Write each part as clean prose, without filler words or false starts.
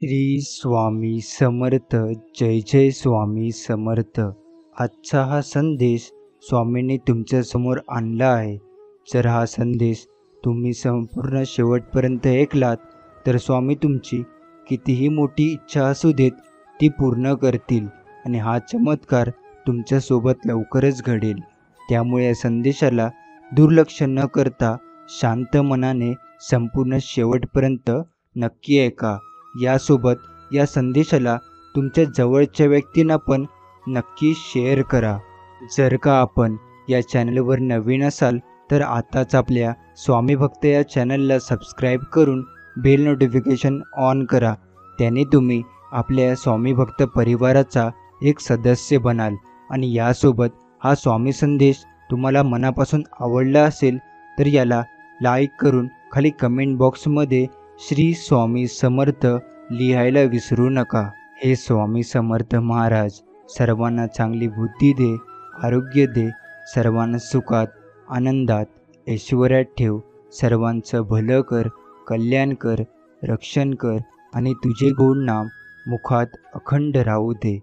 श्री स्वामी समर्थ. जय जय स्वामी समर्थ. आजचा हा संदेश स्वामींनी तुमच्यासमोर आणला आहे. जर हा संदेश तुम्ही संपूर्ण शेवटपर्यंत ऐकलात तर स्वामी तुमची कितीही मोठी इच्छा असू देत ती पूर्ण करतील आणि हा चमत्कार तुमच्यासोबत लवकरच घडेल. त्यामुळे या संदेशाला दुर्लक्ष न करता शांत मनाने संपूर्ण शेवटपर्यंत नक्की ऐका. यासोबत या संदेशाला तुमच्या जवळच्या व्यक्तींना पण नक्की शेअर करा. जर का आपण या चॅनलवर नवीन असाल तर आताच आपल्या स्वामी भक्त या चॅनलला सबस्क्राईब करून बेल नोटिफिकेशन ऑन करा. त्याने तुम्ही आपल्या स्वामी भक्त परिवाराचा एक सदस्य बनाल. आणि यासोबत हा स्वामी संदेश तुम्हाला मनापासून आवडला असेल तर याला लाईक करून खाली कमेंट बॉक्समध्ये श्री स्वामी समर्थ लिहायला विसरू नका. हे स्वामी समर्थ महाराज सर्वांना चांगली बुद्धी दे, आरोग्य दे, सर्वांना सुखात, आनंदात, ऐश्वर्यात ठेव, सर्वांचं भलं कर, कल्याण कर, रक्षण कर आणि तुझे गोड नाम मुखात अखंड राहू दे.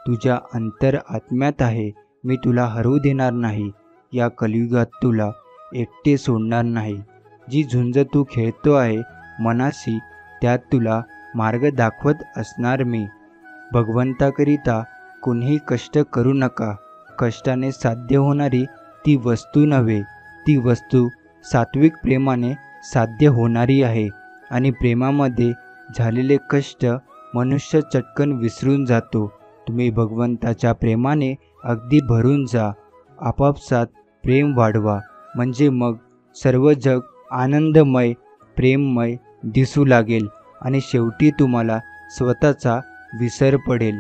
तुझ्या अंतर आत्म्यात आहे, मी तुला हरवू देणार नाही. या कलियुगात तुला एकटे सोडणार नाही. जी झुंज तू खेळतो आहे मनाशी त्यात तुला मार्ग दाखवत असणार मी. भगवंताकरिता कोणीही कष्ट करू नका. कष्टाने साध्य होणारी ती वस्तू नव्हे, ती वस्तू सात्विक प्रेमाने साध्य होणारी आहे. आणि प्रेमामध्ये झालेले कष्ट मनुष्य चटकन विसरून जातो. तुम्ही भगवंताच्या प्रेमाने अगदी भरून जा. आपापसात प्रेम वाढवा, म्हणजे मग सर्व जग आनंदमय, प्रेममय दिसू लागेल आणि शेवटी तुम्हाला स्वतःचा विसर पडेल.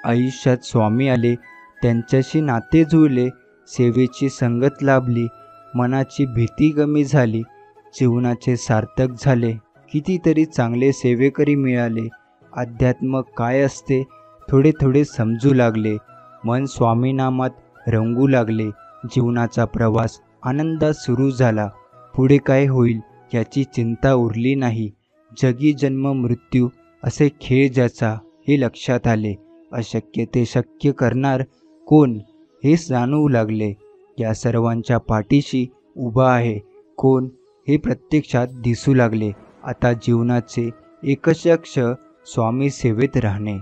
आयुष्यात स्वामी आले, त्यांच्याशी नाते जुळले, सेवेची संगत लाभली, मनाची भीती कमी झाली, जीवनाचे सार्थक झाले. कितीतरी चांगले सेवेकरी मिळाले. अध्यात्म काय असते थोडे थोडे समजू लागले. मन स्वामीनामात रंगू लागले. जीवनाचा प्रवास आनंदात सुरू झाला. पुढे काय होईल याची चिंता उरली नाही. जगी जन्म मृत्यू असे खेळ ज्याचा हे लक्षात आले. अशक्य ते शक्य करणार कोण हे जाणवू लागले. या सर्वांच्या पाठीशी उभा आहे कोण हे प्रत्यक्षात दिसू लागले. आता जीवनाचे एकच लक्ष्य स्वामी सेवेत राहणे.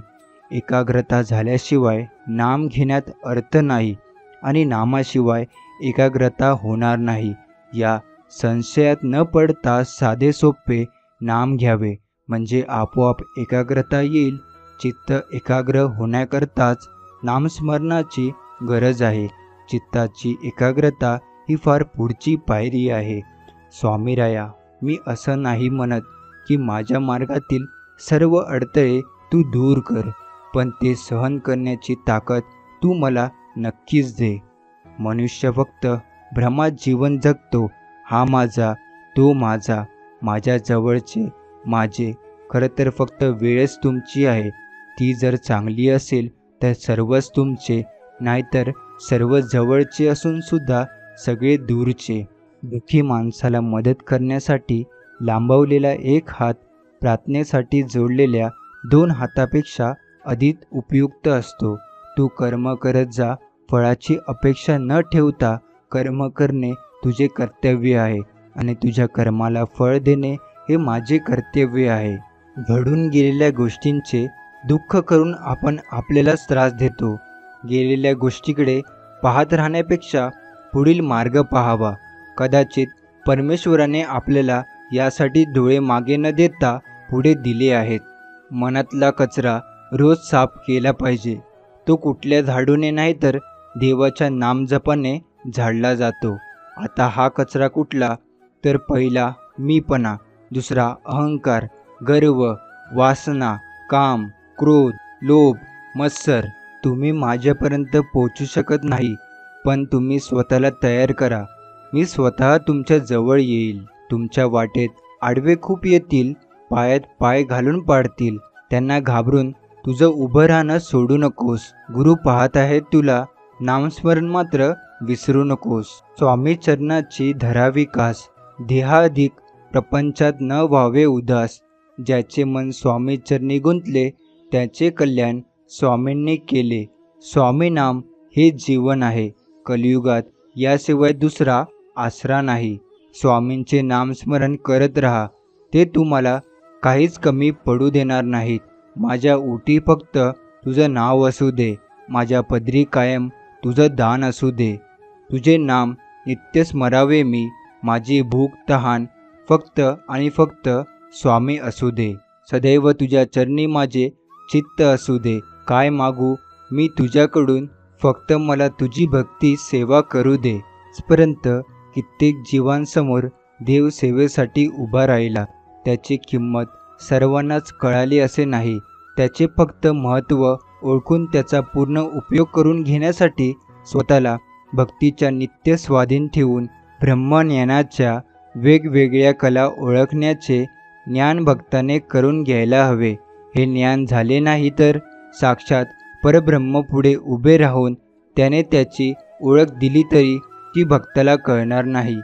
एकाग्रता झाल्याशिवाय नाम घेण्यात अर्थ नाही आणि नामाशिवाय एकाग्रता होणार नाही. या संशयात न पडता साधे सोपे नाम घ्यावे, म्हणजे आपोआप एकाग्रता येईल. चित्त एकाग्र होण्याकरताच नामस्मरणाची गरज आहे. चित्ताची एकाग्रता ही फार पुढची पायरी आहे. स्वामीराया, मी असं नाही म्हणत की माझ्या मार्गातील सर्व अडथळे तू दूर कर, पण ते सहन करण्याची ताकद तू मला नक्कीच दे. मनुष्य फक्त भ्रमात जीवन जगतो. हा माझा, तो माझा, माझ्या जवळचे, माझे. खरं तर फक्त वेळच तुमची आहे. ती जर चांगली असेल तर सर्वच तुमचे, नाहीतर सर्व जवळचे असून सुद्धा सगळे दूरचे. दुःखी माणसाला मदत करण्यासाठी लांबवलेला एक हात प्रार्थनेसाठी जोडलेल्या 2 हातापेक्षा अधिक उपयुक्त असतो. तू कर्म करत जा. फळाची अपेक्षा न ठेवता कर्म करणे तुझे कर्तव्य आहे आणि तुझ्या कर्माला फळ देणे हे माझे कर्तव्य आहे. घडून गेलेल्या गोष्टींचे दुःख करून आपण आपल्यालाच त्रास देतो. गेलेल्या गोष्टीकडे पाहत राहण्यापेक्षा पुढील मार्ग पाहावा. कदाचित परमेश्वराने आपल्याला यासाठी डोळे मागे न देता पुढे दिले आहेत. मनातला कचरा रोज साफ केला पाहिजे. तो कुठल्या झाडूने नाही तर देवाच्या नामजपाने झाडला जातो. आता हा कचरा कुठला? तर पहिला मीपणा, दुसरा अहंकार, गर्व, वासना, काम, क्रोध, लोभ, मत्सर. तुम्ही माझ्यापर्यंत पोचू शकत नाही, पण तुम्ही स्वतःला तयार करा. मी स्वतः तुमच्या जवळ येईल. तुमच्या वाटेत आडवे खूप येतील, पायात पाय घालून पाडतील. त्यांना घाबरून तुझं उभं राहणं सोडू नकोस. गुरु पाहत आहेत तुला. नामस्मरण मात्र विसरू नकोस. स्वामी चरणाची धरावी कास. देहाधिक प्रपंचात न व्हावे उदास. ज्याचे मन स्वामी चरणी गुंतले त्याचे कल्याण स्वामींनी केले. स्वामी नाम हे जीवन आहे. कलियुगात याशिवाय दुसरा आसरा नाही. स्वामींचे नामस्मरण करत राहा. ते तुम्हाला काहीच कमी पडू देणार नाहीत. माझ्या ओटी फक्त तुझं नाव असू दे. माझ्या पदरी कायम तुझं दान असू दे. तुझे नाम नित्य स्मरावे मी. माझी भूक तहान फक्त आणि फक्त स्वामी असू दे. सदैव तुझ्या चरणी माझे चित्त असू दे. काय मागू मी तुझ्याकडून, फक्त मला तुझी भक्ती सेवा करू दे. आजपर्यंत कित्येक जीवांसमोर देव सेवेसाठी उभा राहिला. त्याची किंमत सर्वांनाच कळाली असे नाही. त्याचे फक्त महत्त्व ओळखून त्याचा पूर्ण उपयोग करून घेण्यासाठी स्वतःला भक्तीच्या नित्य स्वाधीन ठेवून ब्रह्मज्ञानाच्या वेगवेगळ्या कला ओळखण्याचे ज्ञान भक्ताने करून घ्यायला हवे. हे ज्ञान झाले नाही तर साक्षात परब्रह्मपुढे उभे राहून त्याने त्याची ओळख दिली तरी ती भक्ताला कळणार नाही.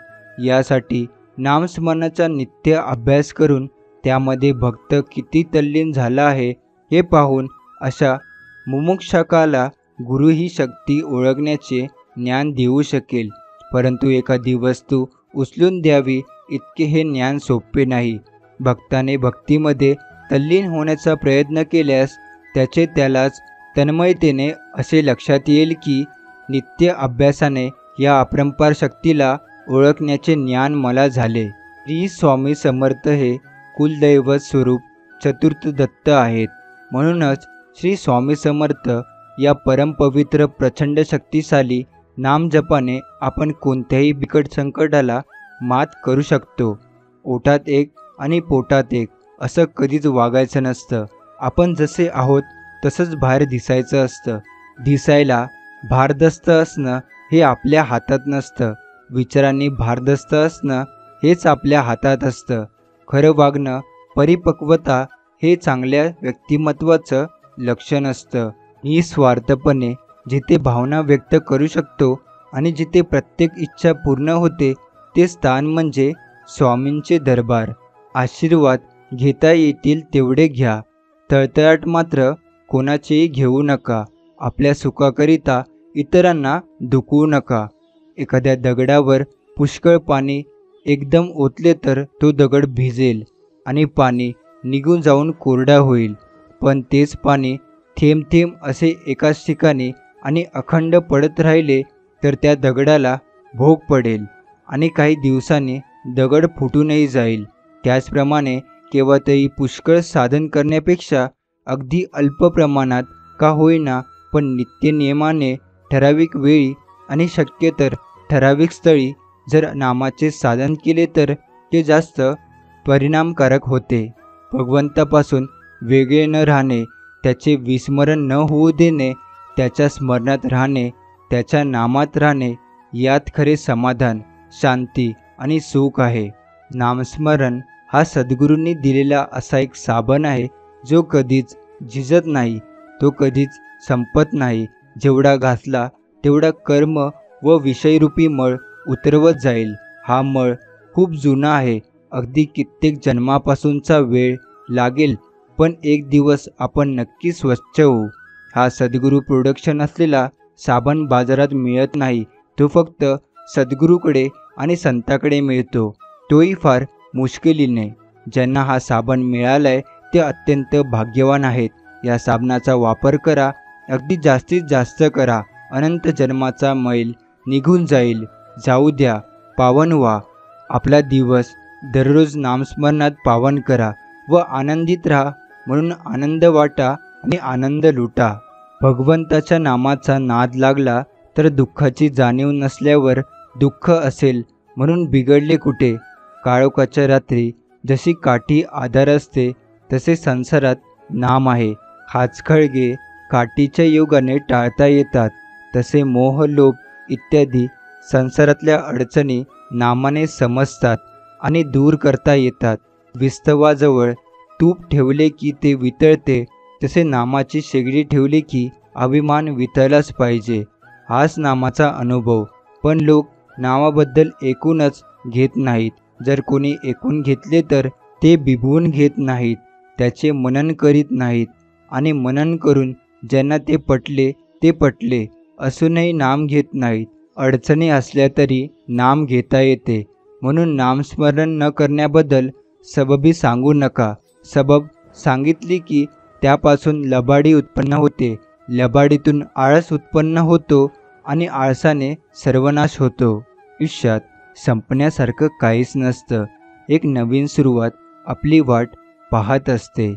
यासाठी नामस्मरणाचा नित्य अभ्यास करून त्यामध्ये भक्त किती तल्लीन झाला आहे हे पाहून अशा मुमुक्षकाला गुरु ही शक्ती ओळखण्याचे ज्ञान देऊ शकेल. परंतु एखादी वस्तू उचलून द्यावी इतके हे ज्ञान सोपे नाही. भक्ताने भक्तीमध्ये तल्लीन होण्याचा प्रयत्न केल्यास त्याचे त्यालाच तन्मयतेने असे लक्षात येईल की नित्य अभ्यासाने या अपरंपार शक्तीला ओळखण्याचे ज्ञान मला झाले. श्री स्वामी समर्थ हे कुलदैवत स्वरूप चतुर्थ दत्त आहेत. म्हणूनच श्री स्वामी समर्थ या परमपवित्र प्रचंड शक्तिशाली नामजपाने आपण कोणत्याही बिकट संकटाला मात करू शकतो. ओठात एक आणि पोटात एक असं कधीच वागायचं नसतं. आपण जसे आहोत तसंच बाहेर दिसायचं असतं. दिसायला भारदस्त असणं हे आपल्या हातात नसतं. विचारांनी भारदस्त असणं हेच आपल्या हातात असतं. खरं वागणं, परिपक्वता हे चांगल्या व्यक्तिमत्वाचं लक्षण असतं. निस्वार्थपणे जिथे भावना व्यक्त करू शकतो आणि जिथे प्रत्येक इच्छा पूर्ण होते ते स्थान म्हणजे स्वामींचे दरबार. आशीर्वाद घेता येतील तेवढे घ्या. तळतळाट मात्र कोणाचेही घेऊ नका. आपल्या सुखाकरिता इतरांना दुखवू नका. एखाद्या दगडावर पुष्कळ पाणी एकदम ओतले तर तो दगड भिजेल आणि पाणी निघून जाऊन कोरडा होईल. पण तेच पाणी थेंब थेंब असे एकाच ठिकाणी आणि अखंड पडत राहिले तर त्या दगडाला भोग पडेल आणि काही दिवसांनी दगड फुटूनही जाईल. त्याचप्रमाणे केव्हातरी पुष्कळ साधन करण्यापेक्षा अगदी अल्प प्रमाणात का होईना पण नित्य नियमाने ठराविक वेळी आणि शक्य तर ठराविक स्थळी जर नामाचे साधन केले तर ते जास्त परिणामकारक होते. भगवंतापासून वेगळे न राहणे, त्याचे विस्मरण न होऊ देणे, त्याच्या स्मरणात राहणे, त्याच्या नामात राहणे यात खरे समाधान, शांती आणि सुख आहे. नामस्मरण हा सद्गुरूंनी दिलेला असा एक साबण आहे जो कधीच झिजत नाही, तो कधीच संपत नाही. जेवढा घासला तेवढा कर्म व विषयरूपी मळ उतरवत जाईल. हा मळ खूप जुना आहे. अगदी कित्येक जन्मापासूनचा वेळ लागेल पण एक दिवस आपण नक्की स्वच्छ होऊ. हा सद्गुरू प्रोडक्शन असलेला साबण बाजारात मिळत नाही. तो फक्त सद्गुरूकडे आणि संताकडे मिळतो, तोही फार मुश्किलीने. ज्यांना हा साबण मिळालाय ते अत्यंत भाग्यवान आहेत. या साबणाचा वापर करा, अगदी जास्तीत जास्त करा. अनंत जन्माचा मैल निघून जाईल. जाऊ द्या, पावन व्हा. आपला दिवस दररोज नामस्मरणात पावन करा व आनंदित राहा. म्हणून आनंद वाटा आणि आनंद लुटा. भगवंताच्या नामाचा नाद लागला तर दुःखाची जाणीव नसल्यावर दुःख असेल म्हणून बिघडले कुठे. काळोखाच्या रात्री जशी काठी आधार असते तसे संसारात नाम आहे. हाचखळगे काठीच्या योगाने टाळता येतात, तसे मोह, लोभ इत्यादी संसारातल्या अडचणी नामाने समजतात आणि दूर करता येतात. विस्तवाजवळ तूप ठेवले की ते वितळते, तसे नामाची शेगडी ठेवली की अभिमान वितळलाच पाहिजे. हाच नामाचा अनुभव. पण लोक नामाबद्दल ऐकूनच घेत नाहीत. जर कोणी ऐकून घेतले तर ते बिभवून घेत नाहीत. त्याचे मनन करीत नाहीत आणि मनन करून ज्यांना ते पटले असूनही नाम घेत नाहीत. अडचणी असल्या तरी नाम घेता येते, म्हणून नामस्मरण न करण्याबद्दल सबबी सांगू नका. सबब सांगितली की त्यापासून लबाडी उत्पन्न होते, लबाडीतून आळस उत्पन्न होतो आणि आळसाने सर्वनाश होतो. आयुष्यात संपण्यासारखं काहीच नसतं. एक नवीन सुरुवात आपली वाट पाहत असते.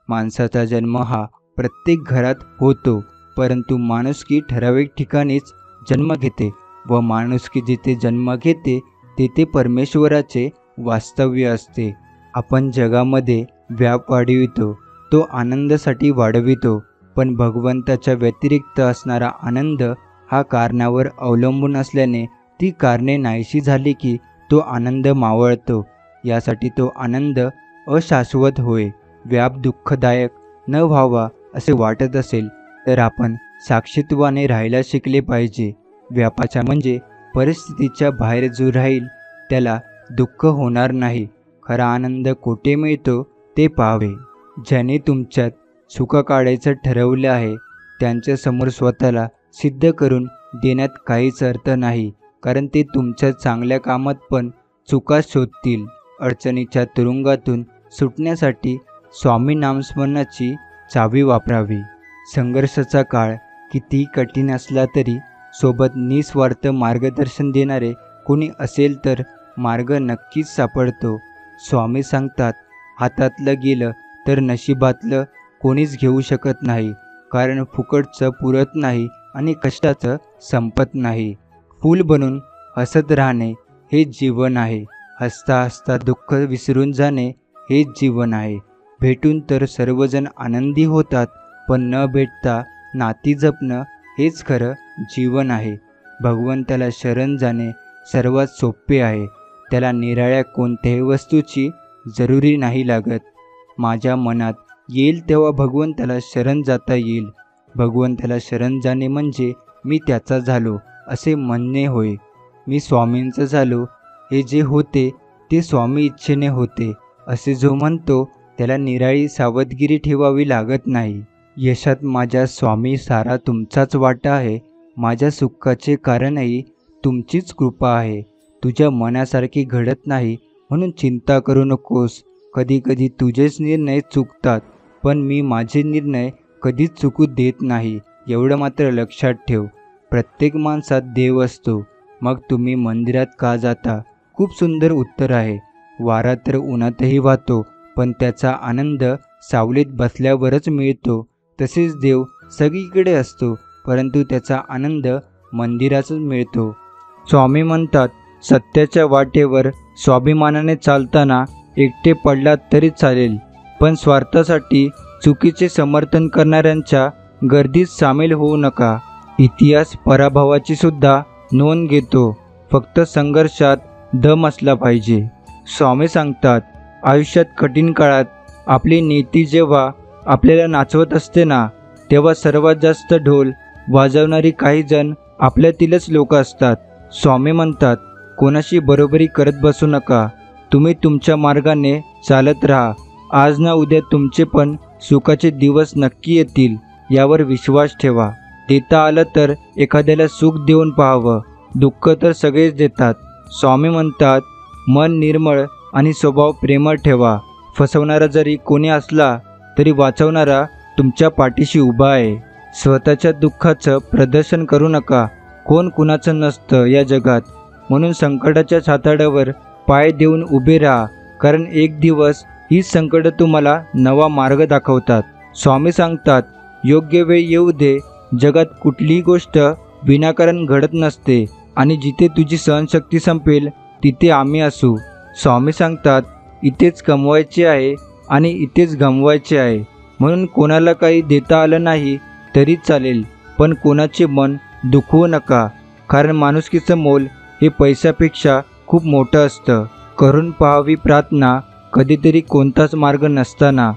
माणसाचा जन्म हा प्रत्येक घरात होतो, परंतु माणुसकी ठराविक ठिकाणीच जन्म घेते व माणुसकी जिथे जन्म घेते तेथे परमेश्वराचे वास्तव्य असते. आपण जगामध्ये व्याप वाढवितो, तो आनंदासाठी वाढवितो, पण भगवंताच्या व्यतिरिक्त असणारा आनंद हा कारणावर अवलंबून असल्याने ती कारणे नाहीशी झाली की तो आनंद मावळतो. यासाठी तो आनंद अशाश्वत होय. व्याप दुःखदायक न व्हावा असे वाटत असेल तर आपण साक्षीत्वाने राहायला शिकले पाहिजे. व्यापाच्या म्हणजे परिस्थितीच्या बाहेर जो राहील त्याला दुःख होणार नाही. खरा आनंद कोठे मिळतो ते पाहावे. ज्याने तुमच्यात सुख काढायचं ठरवलं आहे त्यांच्यासमोर स्वतःला सिद्ध करून देण्यात काहीच अर्थ नाही, कारण ते तुमच्या चांगल्या कामात पण चुका शोधतील. अडचणीच्या तुरुंगातून सुटण्यासाठी स्वामी नामस्मरणाची चावी वापरावी. संघर्षाचा काळ कितीही कठीण असला तरी सोबत निस्वार्थ मार्गदर्शन देणारे कोणी असेल तर मार्ग नक्कीच सापडतो. स्वामी सांगतात, हातातलं गेलं तर नशिबातलं कोणीच घेऊ शकत नाही, कारण फुकटचं पुरत नाही आणि कष्टाचं संपत नाही. फूल बनून हसत राहणे हेच जीवन आहे. हसता हसता दुःख विसरून जाणे हेच जीवन आहे. भेटून तर सर्वजण आनंदी होतात, पण न भेटता नाती जपणं हेच खरं जीवन आहे. भगवंताला शरण जाणे सर्वात सोपे आहे. त्याला निराळ्या कोणत्याही वस्तूची जरुरी नाही लागत. माझ्या मनात येईल तेव्हा भगवंताला शरण जाता येईल. भगवंताला शरण जाणे म्हणजे मी त्याचा झालो असे म्हणणे होय. मी स्वामींचं झालो, हे जे होते ते स्वामी इच्छेने होते असे जो म्हणतो त्याला निराळी सावधगिरी ठेवावी लागत नाही. यशात माझ्या स्वामी सारा तुमचाच वाटा आहे. माझ्या सुखाचे कारणही तुमचीच कृपा आहे. तुझ्या मनासारखी घडत नाही म्हणून चिंता करू नकोस. कधी कधी तुझेच निर्णय चुकतात, पण मी माझे निर्णय कधीच चुकू देत नाही. एवढं मात्र लक्षात ठेव, प्रत्येक माणसात देव असतो. मग तुम्ही मंदिरात का जाता? खूप सुंदर उत्तर आहे. वारा तर उन्हातही वाहतो, पण त्याचा आनंद सावलीत बसल्यावरच मिळतो. तसेच देव सगळीकडे असतो, परंतु त्याचा आनंद मंदिरातच मिळतो. स्वामी म्हणतात, सत्याच्या वाटेवर स्वाभिमानाने चालताना एकटे पडलात तरी चालेल, पण स्वार्थासाठी चुकीचे समर्थन करणाऱ्यांच्या गर्दीत सामील होऊ नका. इतिहास पराभवाची सुद्धा नोंद घेतो, फक्त संघर्षात दम असला पाहिजे. स्वामी सांगतात, आयुष्यात कठीण काळात आपली नीती जेव्हा आपल्याला नाचवत असते ना, तेव्हा सर्वात जास्त ढोल वाजवणारी काही जण आपल्यातीलच लोक असतात. स्वामी म्हणतात, कोणाशी बरोबरी करत बसू नका. तुम्ही तुमच्या मार्गाने चालत राहा. आज ना उद्या तुमचे पण सुखाचे दिवस नक्की येतील, यावर विश्वास ठेवा. देता आलं तर एखाद्याला सुख देऊन पाहावं. दुःख तर सगळेच देतात. स्वामी म्हणतात, मन निर्मळ आणि स्वभाव प्रेमळ ठेवा. फसवणारा जरी कोणी असला तरी वाचवणारा तुमच्या पाठीशी उभा आहे. स्वतःच्या दुःखाचं प्रदर्शन करू नका. कोण कुणाचं नसतं या जगात, म्हणून संकटाच्या छाताडावर पाय देऊन उभे राहा, कारण एक दिवस ही संकटं तुम्हाला नवा मार्ग दाखवतात. स्वामी सांगतात, योग्य वेळ येऊ दे. जगात कुठलीही गोष्ट विनाकारण घडत नसते आणि जिथे तुझी सहनशक्ती संपेल तिथे आम्ही असू. स्वामी सांगतात, इथेच कमवायचे आहे आणि इथेच गमवायचे आहे. म्हणून कोणाला काही देता आलं नाही तरी चालेल, पण कोणाचे मन दुखवू नका, कारण माणुसकीचं मोल हे पैशापेक्षा खूप मोठं असतं. करून पाहावी प्रार्थना कधीतरी कोणताच मार्ग नसताना.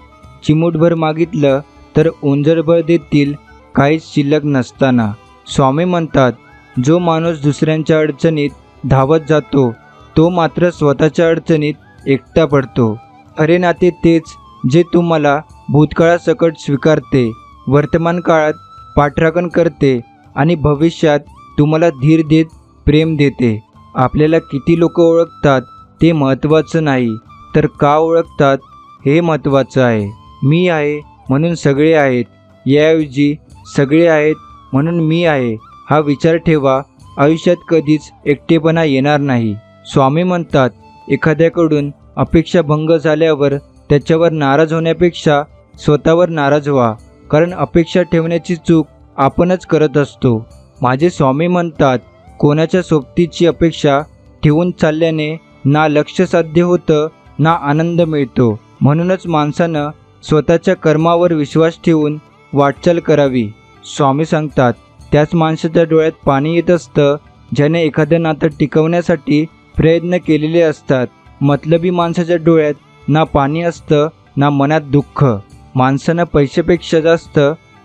चिमूटभर मागितलं तर ओंजळभर देतील काहीच शिल्लक नसताना. स्वामी म्हणतात, जो माणूस दुसऱ्यांच्या अडचणीत धावत जातो तो मात्र स्वतःच्या अडचणीत एकटा पडतो. खरे नाते तेच जे तुम्हाला भूतकाळासकट स्वीकारते, वर्तमान काळात पाठराखण करते आणि भविष्यात तुम्हाला धीर देत प्रेम देते. आपल्याला किती लोक ओळखतात ते महत्त्वाचं नाही, तर का ओळखतात हे महत्त्वाचं आहे. मी आहे म्हणून सगळे आहेत, याऐवजी सगळे आहेत म्हणून मी आहे हा विचार ठेवा. आयुष्यात कधीच एकटेपणा येणार नाही. स्वामी म्हणतात, एखाद्याकडून अपेक्षा भंग झाल्यावर त्याच्यावर नाराज होण्यापेक्षा स्वतःवर नाराज व्हा, कारण अपेक्षा ठेवण्याची चूक आपणच करत असतो. माझे स्वामी म्हणतात, कोणाच्या सोबतीची अपेक्षा ठेवून चालल्याने ना लक्ष्य साध्य होतं ना आनंद मिळतो. म्हणूनच माणसानं स्वतःच्या कर्मावर विश्वास ठेवून वाटचाल करावी. स्वामी सांगतात, त्याच माणसाच्या डोळ्यात पाणी येत असतं ज्याने एखादं नातं टिकवण्यासाठी प्रयत्न केलेले असतात. मतलबी माणसाच्या डोळ्यात ना पाणी असतं ना मनात दुःख. माणसानं पैशापेक्षा जास्त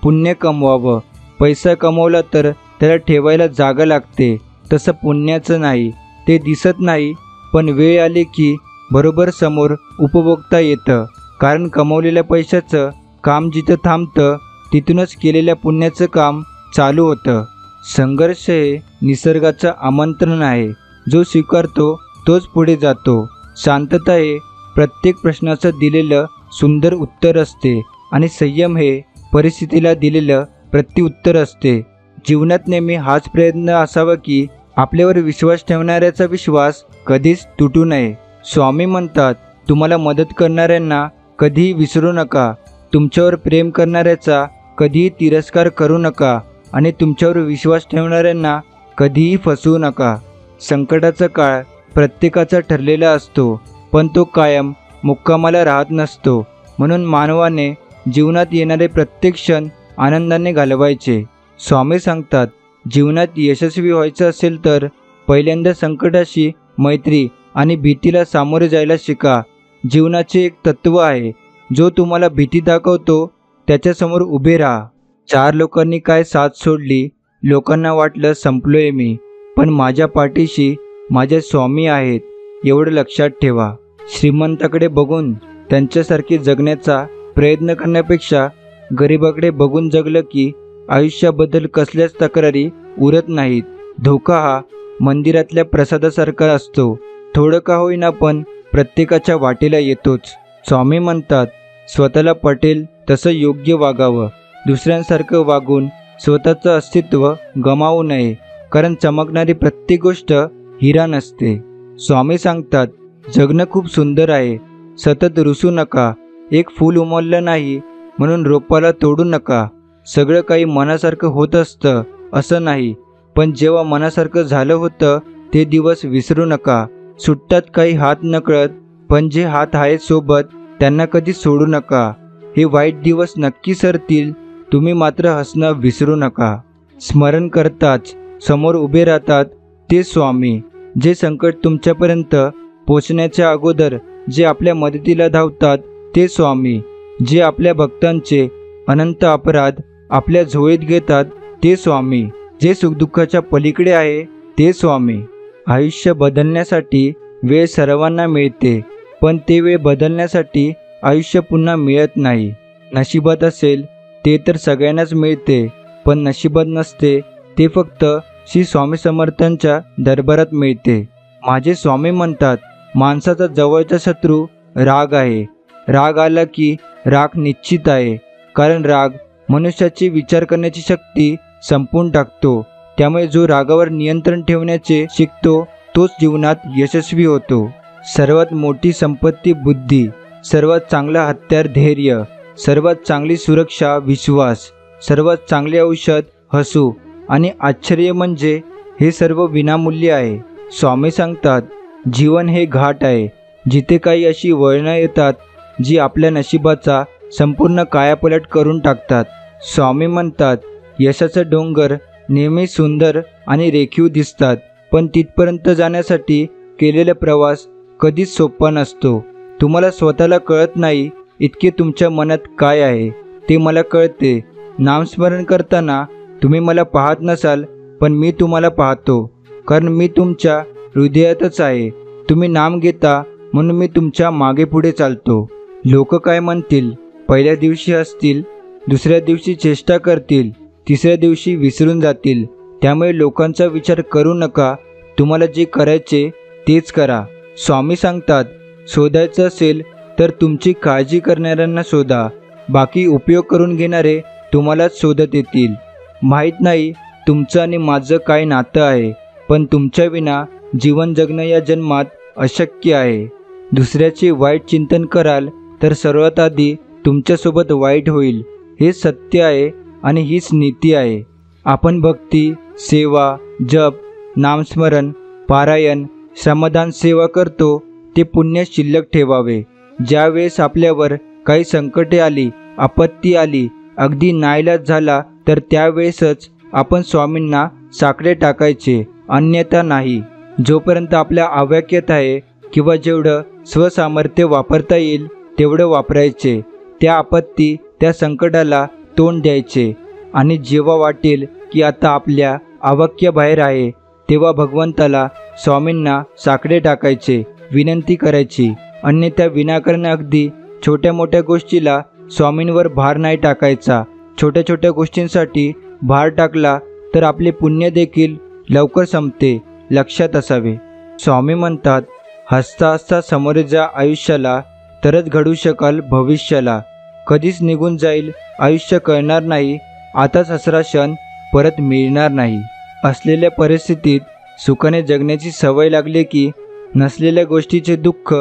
पुण्य कमवावं. पैसा कमवला तर त्याला ठेवायला जागा लागते, तसं पुण्याचं नाही. ते दिसत नाही, पण वेळ आली की बरोबर समोर उपभोगता येतं. कारण कमवलेल्या पैशाचं काम जिथं थांबतं तिथूनच केलेल्या पुण्याचं काम चालू होतं. संघर्ष हे निसर्गाचं आमंत्रण आहे. जो स्वीकारतो तोच पुढे जातो. शांतता हे प्रत्येक प्रश्नाचं दिलेलं सुंदर उत्तर असते आणि संयम हे परिस्थितीला दिलेलं प्रत्युत्तर असते. जीवनात नेहमी हाच प्रयत्न असावा की आपल्यावर विश्वास ठेवणाऱ्याचा विश्वास कधीच तुटू नये. स्वामी म्हणतात, तुम्हाला मदत करणाऱ्यांना कधीही विसरू नका. तुमच्यावर प्रेम करणाऱ्याचा कधीही तिरस्कार करू नका आणि तुमच्यावर विश्वास ठेवणाऱ्यांना कधीही फसवू नका. संकटाचा काळ प्रत्येकाचा ठरलेला असतो, पण तो कायम मुक्कामाला राहत नसतो. म्हणून मानवाने जीवनात येणारे प्रत्येक क्षण आनंदाने घालवायचे. स्वामी सांगतात, जीवनात यशस्वी व्हायचं असेल तर पहिल्यांदा संकटाशी मैत्री आणि भीतीला सामोरे जायला शिका. जीवनाचे एक तत्त्व आहे, जो तुम्हाला भीती दाखवतो त्याच्यासमोर उभे राहा. 4 लोकांनी काय साथ सोडली. लोकांना वाटलं संपलोय मी, पण माझ्या पाठीशी माझे स्वामी आहेत, एवढं लक्षात ठेवा. श्रीमंताकडे बघून त्यांच्यासारखे जगण्याचा प्रयत्न करण्यापेक्षा गरिबाकडे बघून जगलं की आयुष्याबद्दल कसल्याच तक्रारी उरत नाहीत. धोका हा मंदिरातल्या प्रसादासारखा असतो. थोडं का होईना पण प्रत्येकाच्या वाटेला येतोच. स्वामी म्हणतात, स्वतःला पटेल तसं योग्य वागावं. दुसऱ्यांसारखं वागून स्वतःचं अस्तित्व गमावू नये, कारण चमकणारी प्रत्येक गोष्ट हिरा नसते. स्वामी सांगतात, जगणं खूप सुंदर आहे. सतत रुसू नका. एक फूल उमललं नाही म्हणून रोपाला तोडू नका. सगळं काही मनासारखं होत असतं असं नाही, पण जेव्हा मनासारखं झालं होतं ते दिवस विसरू नका. सुटतात काही हात नकळत, पण जे हात आहेत सोबत त्यांना कधी सोडू नका. हे वाईट दिवस नक्की सरतील, तुम्ही मात्र हसणं विसरू नका. स्मरण करताच समोर उभे राहतात ते स्वामी, जे संकट तुमच्यापर्यंत पोचण्याच्या अगोदर जे आपल्या मदतीला धावतात ते स्वामी, जे आपल्या भक्तांचे अनंत अपराध आपल्या झोळीत घेतात ते स्वामी, जे सुखदुःखाच्या पलीकडे आहे ते स्वामी. आयुष्य बदलण्यासाठी वेळ सर्वांना मिळते, पण ते वेळ बदलण्यासाठी आयुष्य पुन्हा मिळत नाही. नशिबात असेल ते तर सगळ्यांनाच मिळते, पण नशिबात नसते ते फक्त श्री स्वामी समर्थांच्या दरबारात मिळते. माझे स्वामी म्हणतात, माणसाचा जवळचा शत्रू राग आहे. राग आला की राग निश्चित आहे, कारण राग मनुष्याची विचार करण्याची शक्ती संपवून टाकतो. त्यामुळे जो रागावर नियंत्रण ठेवण्याचे शिकतो तोच जीवनात यशस्वी होतो. सर्वात मोठी संपत्ती बुद्धी, सर्वात चांगला हत्यार धैर्य, सर्वात चांगली सुरक्षा विश्वास, सर्वात चांगले औषध हसू आणि आश्चर्य म्हणजे हे सर्व विनामूल्य आहे. स्वामी सांगतात, जीवन हे घाट आहे, जिथे काही अशी वळणं येतात जी आपल्या नशिबाचा संपूर्ण कायापालट करून टाकतात. स्वामी म्हणतात, यशाचं डोंगर नेहमी सुंदर आणि रेखीव दिसतात, पण तिथपर्यंत जाण्यासाठी केलेला प्रवास कधीच सोपा नसतो. तुम्हाला स्वतःला कळत नाही इतके तुमच्या मनात काय आहे ते मला कळते. नामस्मरण करताना तुम्ही मला पाहत नसाल, पण मी तुम्हाला पाहतो, कारण मी तुमच्या हृदयातच आहे. तुम्ही नाम घेता म्हणून मी तुमच्या मागे पुढे चालतो. लोक काय म्हणतील, पहिल्या दिवशी हसतील, दुसऱ्या दिवशी चेष्टा करतील, तिसऱ्या दिवशी विसरून जातील. त्यामुळे लोकांचा विचार करू नका. तुम्हाला जे करायचे तेच करा. स्वामी सांगतात, शोधायचं असेल तर तुमची काळजी करणाऱ्यांना शोधा. बाकी उपयोग करून घेणारे तुम्हालाच शोधत येतील. माहीत नाही तुमचं आणि माझं काय नातं आहे, पण तुमच्या विना जीवन जगणं या जन्मात अशक्य आहे. दुसऱ्याचे वाईट चिंतन कराल तर सर्वात आधी तुमच्यासोबत वाईट होईल. हे सत्य आहे आणि हीच नीती आहे. आपण भक्ती, सेवा, जप, नामस्मरण, पारायण, श्रमदान सेवा करतो ते पुण्य शिल्लक ठेवावे. ज्यावेळेस आपल्यावर काही संकटे आली, आपत्ती आली, अगदी नाईलाज झाला, तर त्यावेळेसच आपण स्वामींना साकडे टाकायचे, अन्यथा नाही. जोपर्यंत आपल्या आवाक्यात आहे किंवा जेवढं स्वसामर्थ्य वापरता येईल तेवढं वापरायचे. त्या आपत्ती, त्या संकटाला तोंड द्यायचे आणि जेव्हा वाटेल की आता आपल्या आवाक्याबाहेर आहे, तेव्हा भगवंताला, स्वामींना साकडे टाकायचे, विनंती करायची. अन्यथा विनाकारण अगदी छोट्या मोठ्या गोष्टीला स्वामींवर भार नाही टाकायचा. छोट्या छोट्या गोष्टींसाठी भार टाकला तर आपले पुण्य देखील लवकर संपते, लक्षात असावे. स्वामी म्हणतात, हसता हसता समोर जा आयुष्याला, तरच घडू शकाल भविष्याला. कधीच निघून जाईल आयुष्य कळणार नाही, आताच हसरा क्षण परत मिळणार नाही. असलेल्या परिस्थितीत सुखाने जगण्याची सवय लागली की नसलेल्या गोष्टीचे दुःख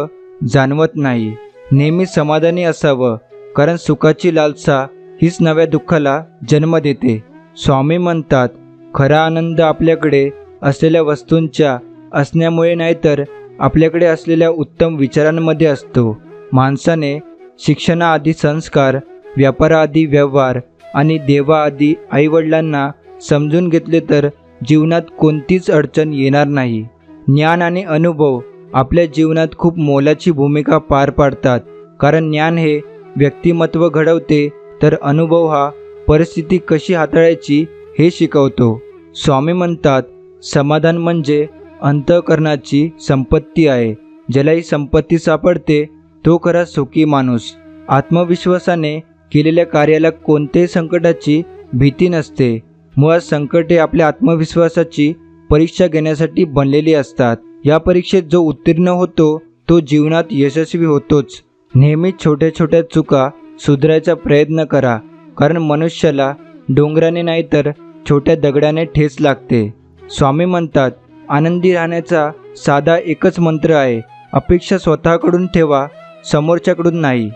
जाणवत नाही. नेहमी समाधानी असावं, कारण सुखाची लालसा हीच नव्या दुःखाला जन्म देते. स्वामी म्हणतात, खरा आनंद आपल्याकडे असलेल्या वस्तूंच्या असण्यामुळे नाही, तर आपल्याकडे असलेल्या उत्तम विचारांमध्ये असतो. माणसाने शिक्षणाआधी संस्कार, व्यापाराआधी व्यवहार आणि देवाआधी आईवडिलांना समजून घेतले तर जीवनात कोणतीच अडचण येणार नाही. ज्ञान आणि अनुभव आपल्या जीवनात खूप मोलाची भूमिका पार पाडतात. कारण ज्ञान हे व्यक्तिमत्व घडवते, तर अनुभव हा परिस्थिती कशी हाताळायची हे शिकवतो. स्वामी म्हणतात, समाधान म्हणजे अंतःकरणाची संपत्ती आहे. ज्याला ही संपत्ती सापडते तो खरा सुखी माणूस. आत्मविश्वासाने केलेल्या कार्याला कोणत्याही संकटाची भीती नसते. मुळात संकटे आपल्या आत्मविश्वासाची परीक्षा घेण्यासाठी बनलेली असतात. या परीक्षेत जो उत्तीर्ण होतो तो जीवनात यशस्वी होतोच. नेहमी छोट्या छोट्या चुका सुधारायचा प्रयत्न करा, कारण मनुष्याला डोंगराने नाही तर छोट्या दगडाने ठेच लागते. स्वामी म्हणतात, आनंदी राहण्याचा साधा एकच मंत्र आहे, अपेक्षा स्वतःकडून ठेवा, समोरच्याकडून नाही.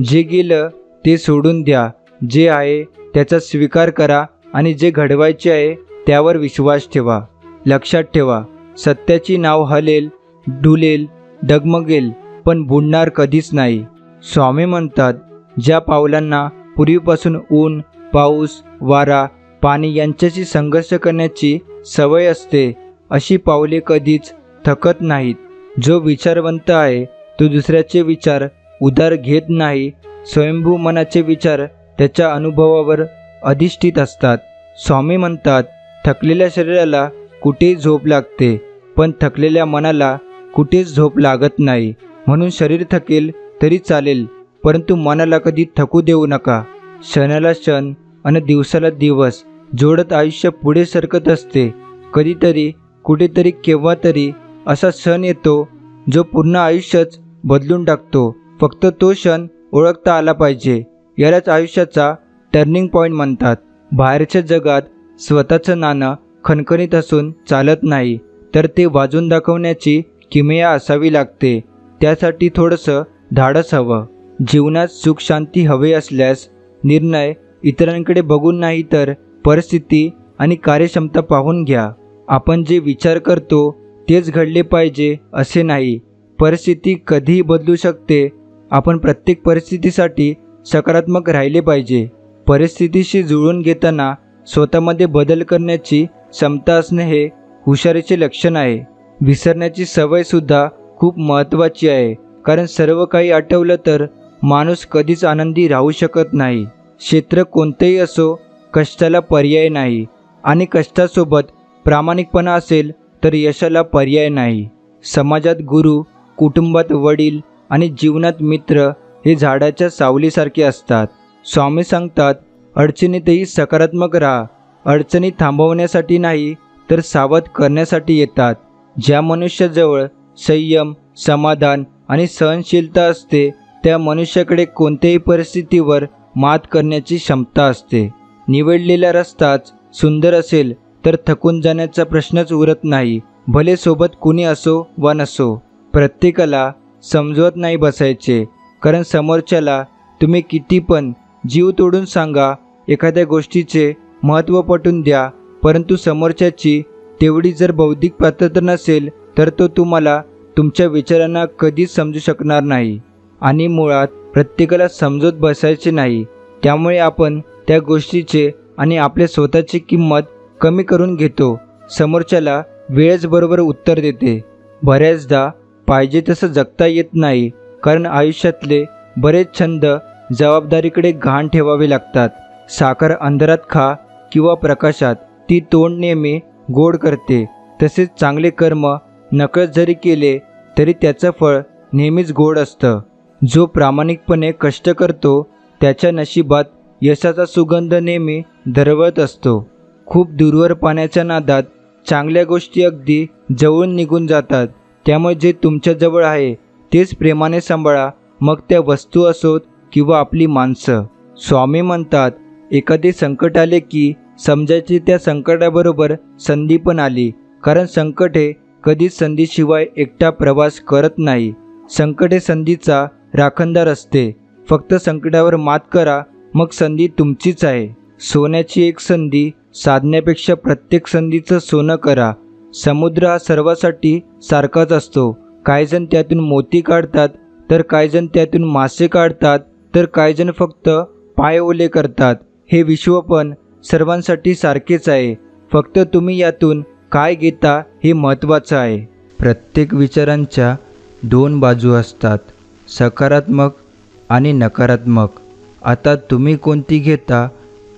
जे गेलं ते सोडून द्या, जे आहे त्याचा स्वीकार करा आणि जे घडवायचे आहे त्यावर विश्वास ठेवा. लक्षात ठेवा, सत्याची नाव हलेल, डुलेल, डगमगेल, पण बुडणार कधीच नाही. स्वामी म्हणतात, ज्या पावलांना पूर्वीपासून ऊन, पाऊस, वारा, पाणी यांच्याशी संघर्ष करण्याची सवय असते, अशी पावले कधीच थकत नाहीत. जो विचारवंत आहे तो दुसऱ्याचे विचार उधार घेत नाही. स्वयंभू मनाचे विचार त्याच्या अनुभवावर अधिष्ठित असतात. स्वामी म्हणतात, थकलेल्या शरीराला कुठेही झोप लागते, पण थकलेल्या मनाला कुठेच झोप लागत नाही. म्हणून शरीर थकेल तरी चालेल, परंतु मनाला कधी थकू देऊ नका. क्षणाला क्षण आणि दिवसाला दिवस जोडत आयुष्य पुढे सरकत असते. कधीतरी, कुठेतरी, केव्हा तरी असा क्षण येतो जो पूर्ण आयुष्यच बदलून टाकतो. फक्त तो क्षण ओळखता आला पाहिजे. यालाच आयुष्याचा टर्निंग पॉईंट म्हणतात. बाहेरच्या जगात स्वतःचं नाणं खणखणीत असून चालत नाही, तर ते वाजून दाखवण्याची किमया असावी लागते. त्यासाठी थोडंसं धाडस हवं. जीवनात सुख शांती हवे असल्यास निर्णय इतरांकडे बघून नाही तर परिस्थिती आणि कार्यक्षमता पाहून घ्या. आपण जे विचार करतो तेच घडले पाहिजे असे नाही. परिस्थिती कधीही बदलू शकते. आपण प्रत्येक परिस्थितीसाठी सकारात्मक राहिले पाहिजे. परिस्थितीशी जुळवून घेताना स्वतःमध्ये बदल करण्याची क्षमता असणे हे हुशारीचे लक्षण आहे. विसरण्याची सवयसुद्धा खूप महत्त्वाची आहे, कारण सर्व काही आठवलं तर माणूस कधीच आनंदी राहू शकत नाही. क्षेत्र कोणतेही असो, कष्टाला पर्याय नाही, आणि कष्टासोबत प्रामाणिकपणा असेल तर यशाला पर्याय नाही. समाजात गुरु, कुटुंबात वडील आणि जीवनात मित्र हे झाडाच्या सावलीसारखे असतात. स्वामी सांगतात, अडचणीतही सकारात्मक राहा. अडचणी थांबवण्यासाठी नाही तर सावध करण्यासाठी येतात. ज्या मनुष्याजवळ संयम, समाधान आणि सहनशीलता असते त्या मनुष्याकडे कोणत्याही परिस्थितीवर मात करण्याची क्षमता असते. निवडलेला रस्ताच सुंदर असेल तर थकून जाण्याचा प्रश्नच उरत नाही, भले सोबत कुणी असो वा नसो. प्रत्येकाला समजवत नाही बसायचे, कारण समोरच्याला तुम्ही किती पण जीव तोडून सांगा, एखाद्या गोष्टीचे महत्त्व पटवून द्या, परंतु समोरच्याची तेवढी जर बौद्धिक पात्रता नसेल तर तो तुम्हाला तुमच्या विचारांना कधीच समजू शकणार नाही. आणि मुळात प्रत्येकाला समजत बसायचे नाही. त्यामुळे आपण त्या गोष्टीचे आणि आपल्या स्वतःची किंमत कमी करून घेतो. समोरच्याला वेळच बरोबर उत्तर देते. बऱ्याचदा पाहिजे तसं जगता येत नाही, कारण आयुष्यातले बरेच छंद जबाबदारीकडे घाण ठेवावे लागतात. साखर अंधारात खा किंवा प्रकाशात, ती तोंड नेहमी गोड करते. तसेच चांगले कर्म नकळत जरी केले तरी त्याचं फळ नेहमीच गोड असतं. जो प्रामाणिकपणे कष्ट करतो त्याच्या नशिबात यशाचा सुगंध नेहमी दरवळत असतो. खूप दूरवर पाण्याच्या नादात चांगल्या गोष्टी अगदी जवळून निघून जातात. त्यामुळे जे तुमच्या जवळ आहे तेच प्रेमाने सांभाळा, मग त्या वस्तू असोत किंवा आपली माणसं. स्वामी म्हणतात, एखादे संकट आले की समजायचे त्या संकटाबरोबर संधी पण आली, कारण संकट हे कधीच संधीशिवाय एकटा प्रवास करत नाही. संकट हे संधीचा राखणदार असते. फक्त संकटावर मात करा, मग संधी तुमचीच आहे. सोन्याची एक संधी साधण्यापेक्षा प्रत्येक संधीचं सोनं करा. समुद्र हा सर्वांसाठी सारखाच असतो. काहीजण त्यातून मोती काढतात, तर काहीजण त्यातून मासे काढतात, तर काहीजण फक्त पाय ओले करतात. हे विश्व पण सर्वांसाठी सारखेच आहे. फक्त तुम्ही यातून काय घेता हे महत्त्वाचं आहे. प्रत्येक विचारांच्या दोन बाजू असतात, सकारात्मक आणि नकारात्मक. आता तुम्ही कोणती घेता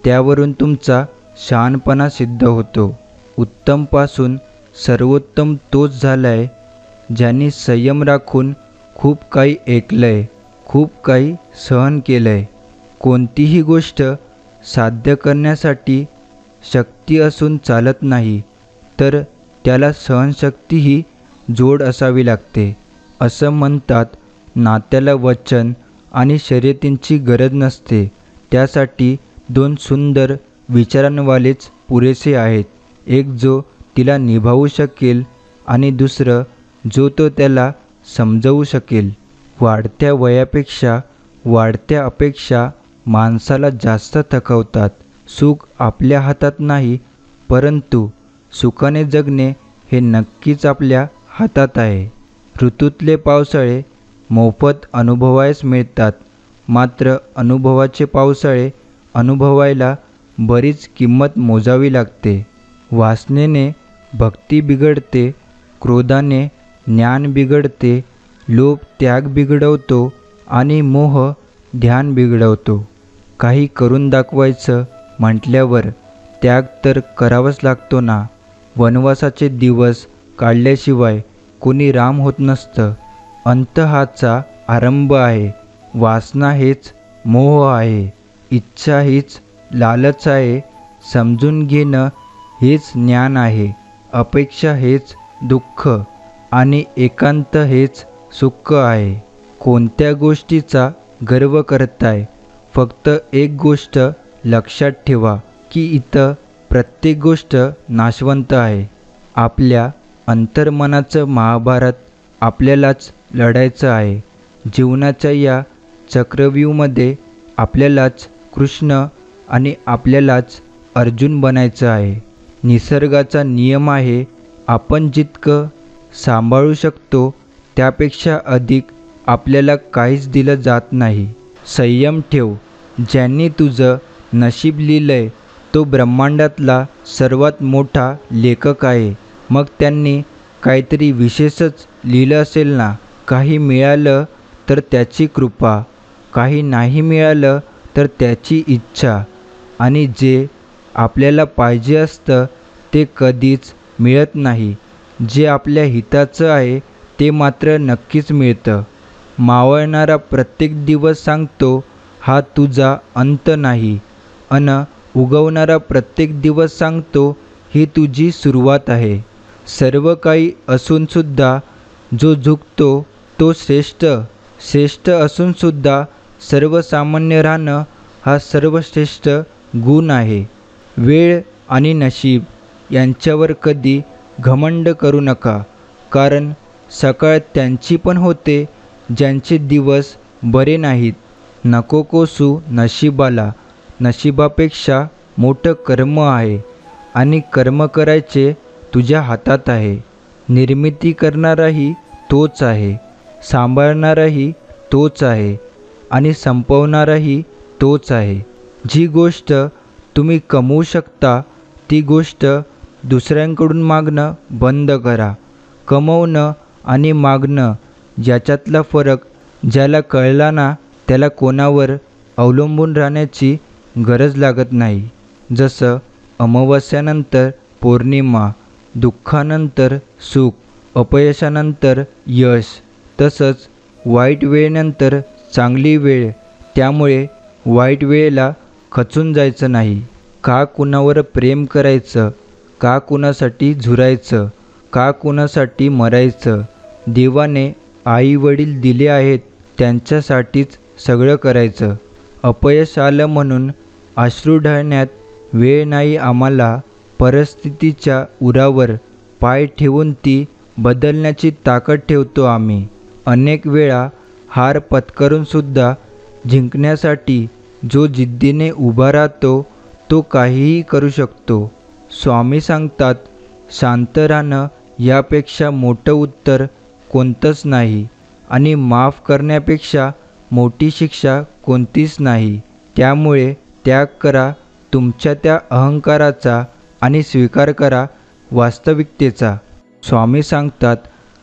त्यावरून तुमचा शहाणपणा सिद्ध होतो. उत्तमपासून सर्वोत्तम तोच झालाय ज्यांनी संयम राखून खूप काही ऐकलंय, खूप काही सहन केलंय. कोणतीही गोष्ट साध्य करण्यासाठी शक्ती असून चालत नाही, तर त्याला सहनशक्तीही जोड असावी लागते. असं म्हणतात, नात्याला वचन आणि शर्यतींची गरज नसते, त्यासाठी दोन सुंदर विचारांवालेच पुरेसे आहेत. एक जो तिला निभावू शकेल आणि दुसरं जो तो त्याला समजवू शकेल. वाढत्या वयापेक्षा वाढत्या अपेक्षा माणसाला जास्त थकवतात. सुख आपल्या हातात नाही, परंतु सुखाने जगणे हे नक्कीच आपल्या हातात आहे. ऋतूतले पावसाळे मोफत अनुभवायस मिळतात, मात्र अनुभवाचे पावसाळे अनुभवायला बरीच किंमत मोजावी लागते. वासनेने भक्ती बिघडते, क्रोधाने ज्ञान बिघडते, लोभ त्याग बिघडवतो आणि मोह ध्यान बिघडवतो. काही करून दाखवायचं म्हटल्यावर त्याग तर करावाच लागतो ना. वनवासाचे दिवस काढल्याशिवाय कोणी राम होत नसतं. अंत हाचा आरंभ आहे. वासना हेच मोह आहे, इच्छा हीच लालच आहे, समजून घेणं हेच ज्ञान आहे, अपेक्षा हेच दुःख आणि एकांत हेच सुख आहे. कोणत्या गोष्टीचा गर्व करताय? फक्त एक गोष्ट लक्षात ठेवा की इथं प्रत्येक गोष्ट नाशवंत आहे. आपल्या अंतर्मनाचं महाभारत आपल्यालाच लढायचं आहे. जीवनाच्या या चक्रव्यूहामध्ये आपल्यालाच कृष्ण आणि आपल्यालाच अर्जुन बनायचं आहे. निसर्गाचा नियम आहे, आपण जितकं सांभाळू शकतो त्यापेक्षा अधिक आपल्याला काहीच दिलं जात नाही. संयम ठेव. ज्यांनी तुझं नशीब लिहिलंय तो ब्रह्मांडातला सर्वात मोठा लेखक आहे. मग त्यांनी काहीतरी विशेषच लिहिलं असेल ना. काही मिळालं तर त्याची कृपा, काही नाही मिळालं तर त्याची इच्छा. आणि जे आपल्याला पाहिजे असतं ते कधीच मिळत नाही. जे आपल्या हिताचं आहे ते मात्र नक्कीच मिळतं. मावळणारा प्रत्येक दिवस सांगतो हा तुझा अंत नाही, अन उगवणारा प्रत्येक दिवस सांगतो ही तुझी सुरुवात आहे. सर्व काही असूनसुद्धा जो झुकतो तो श्रेष्ठ, श्रेष्ठ असूनसुद्धा सर्वसामान्य राहणं हा सर्वश्रेष्ठ गुण आहे. वेळ आणि नशीब यांच्यावर कधी घमंड करू नका, कारण सकाळ त्यांची पण होते ज्यांचे दिवस बरे नाहीत. नको कोसू नशिबाला, नशिबापेक्षा मोठं कर्म आहे आणि कर्म करायचे तुझ्या हातात आहे. निर्मिती करणाराही तोच आहे, सांभाळणाराही तोच आहे आणि संपवणाराही तोच आहे. जी गोष्ट तुम्ही कमवू शकता ती गोष्ट दुसऱ्यांकडून मागणं बंद करा. कमवणं आणि मागणं याच्यातला फरक ज्याला कळला ना त्याला कोणावर अवलंबून राहण्याची गरज लागत नाही. जसं अमावास्यानंतर पौर्णिमा, दुःखानंतर सुख, अपयशानंतर यश, तसंच वाईट वेळेनंतर चांगली वेळ. त्यामुळे वाईट वेळेला खचून जायचं नाही. का कुणावर प्रेम करायचं, का कुणासाठी झुरायचं, का कुणासाठी मरायचं. देवाने आई वडील दिले आहेत त्यांच्यासाठीच सगळं करायचं. अपयश आलं म्हणून अश्रू ढळण्यात वेळ नाही आम्हाला. परिस्थितीच्या उरावर पाय ठेवून ती बदलण्याची ताकद ठेवतो आम्ही. अनेक वेळा हार पत्करूनसुद्धा जिंकण्यासाठी जो जिद्दीने उभा राहतो तो काहीही करू शकतो. स्वामी सांगतात, शांत राहणं यापेक्षा मोठं उत्तर कोणतंच नाही आणि माफ करण्यापेक्षा मोठी शिक्षा कोणतीच नाही. त्यामुळे त्याग करा तुमच्या त्या अहंकाराचा आणि स्वीकार करा वास्तविकतेचा. स्वामी सांगतात,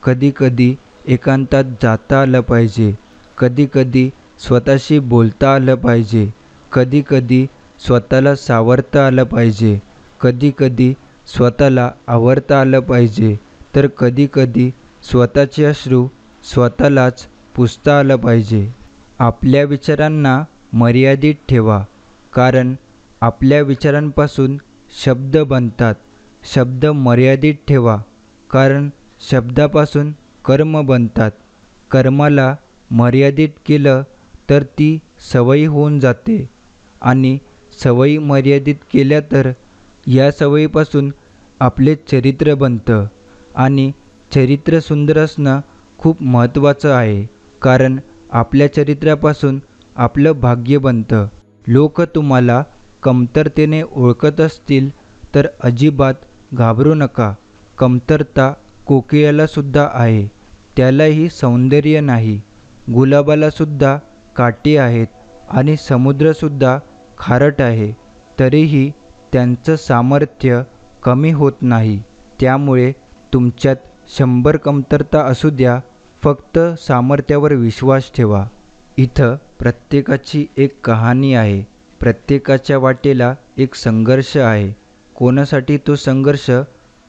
कधीकधी एकांतात जाता आलं पाहिजे, कधीकधी स्वतःशी बोलता आलं पाहिजे, कधीकधी स्वतःला सावरता आलं पाहिजे, कधीकधी स्वतःला आवरता आलं पाहिजे, तर कधीकधी स्वतःचे अश्रू स्वतःलाच पुसता आलं पाहिजे. आपल्या विचारांना मर्यादित ठेवा, कारण आपल्या विचारांपासून शब्द बनतात. शब्द मर्यादित ठेवा, कारण शब्दापासून कर्म बनतात. कर्माला मर्यादित केलं तर ती सवयी होऊन जाते आणि सवयी मर्यादित केल्या तर या सवयीपासून आपले चरित्र बनतं. आणि चरित्र सुंदर असणं खूप महत्त्वाचं आहे, कारण आपल्या चरित्रापासून आपलं भाग्य बनतं. लोक तुम्हाला कमतरतेने ओळखत असतील तर अजिबात घाबरू नका. कमतरता कोकिळालासुद्धा आहे, त्यालाही सौंदर्य नाही. गुलाबालासुद्धा काटे आहेत आणि समुद्रसुद्धा खारट आहे, तरीही त्यांचं सामर्थ्य कमी होत नाही. त्यामुळे तुमच्यात 100 कमतरता असू द्या, फक्त सामर्थ्यावर विश्वास ठेवा. इथं प्रत्येकाची एक कहाणी आहे, प्रत्येकाच्या वाटेला एक संघर्ष आहे. कोणासाठी तो संघर्ष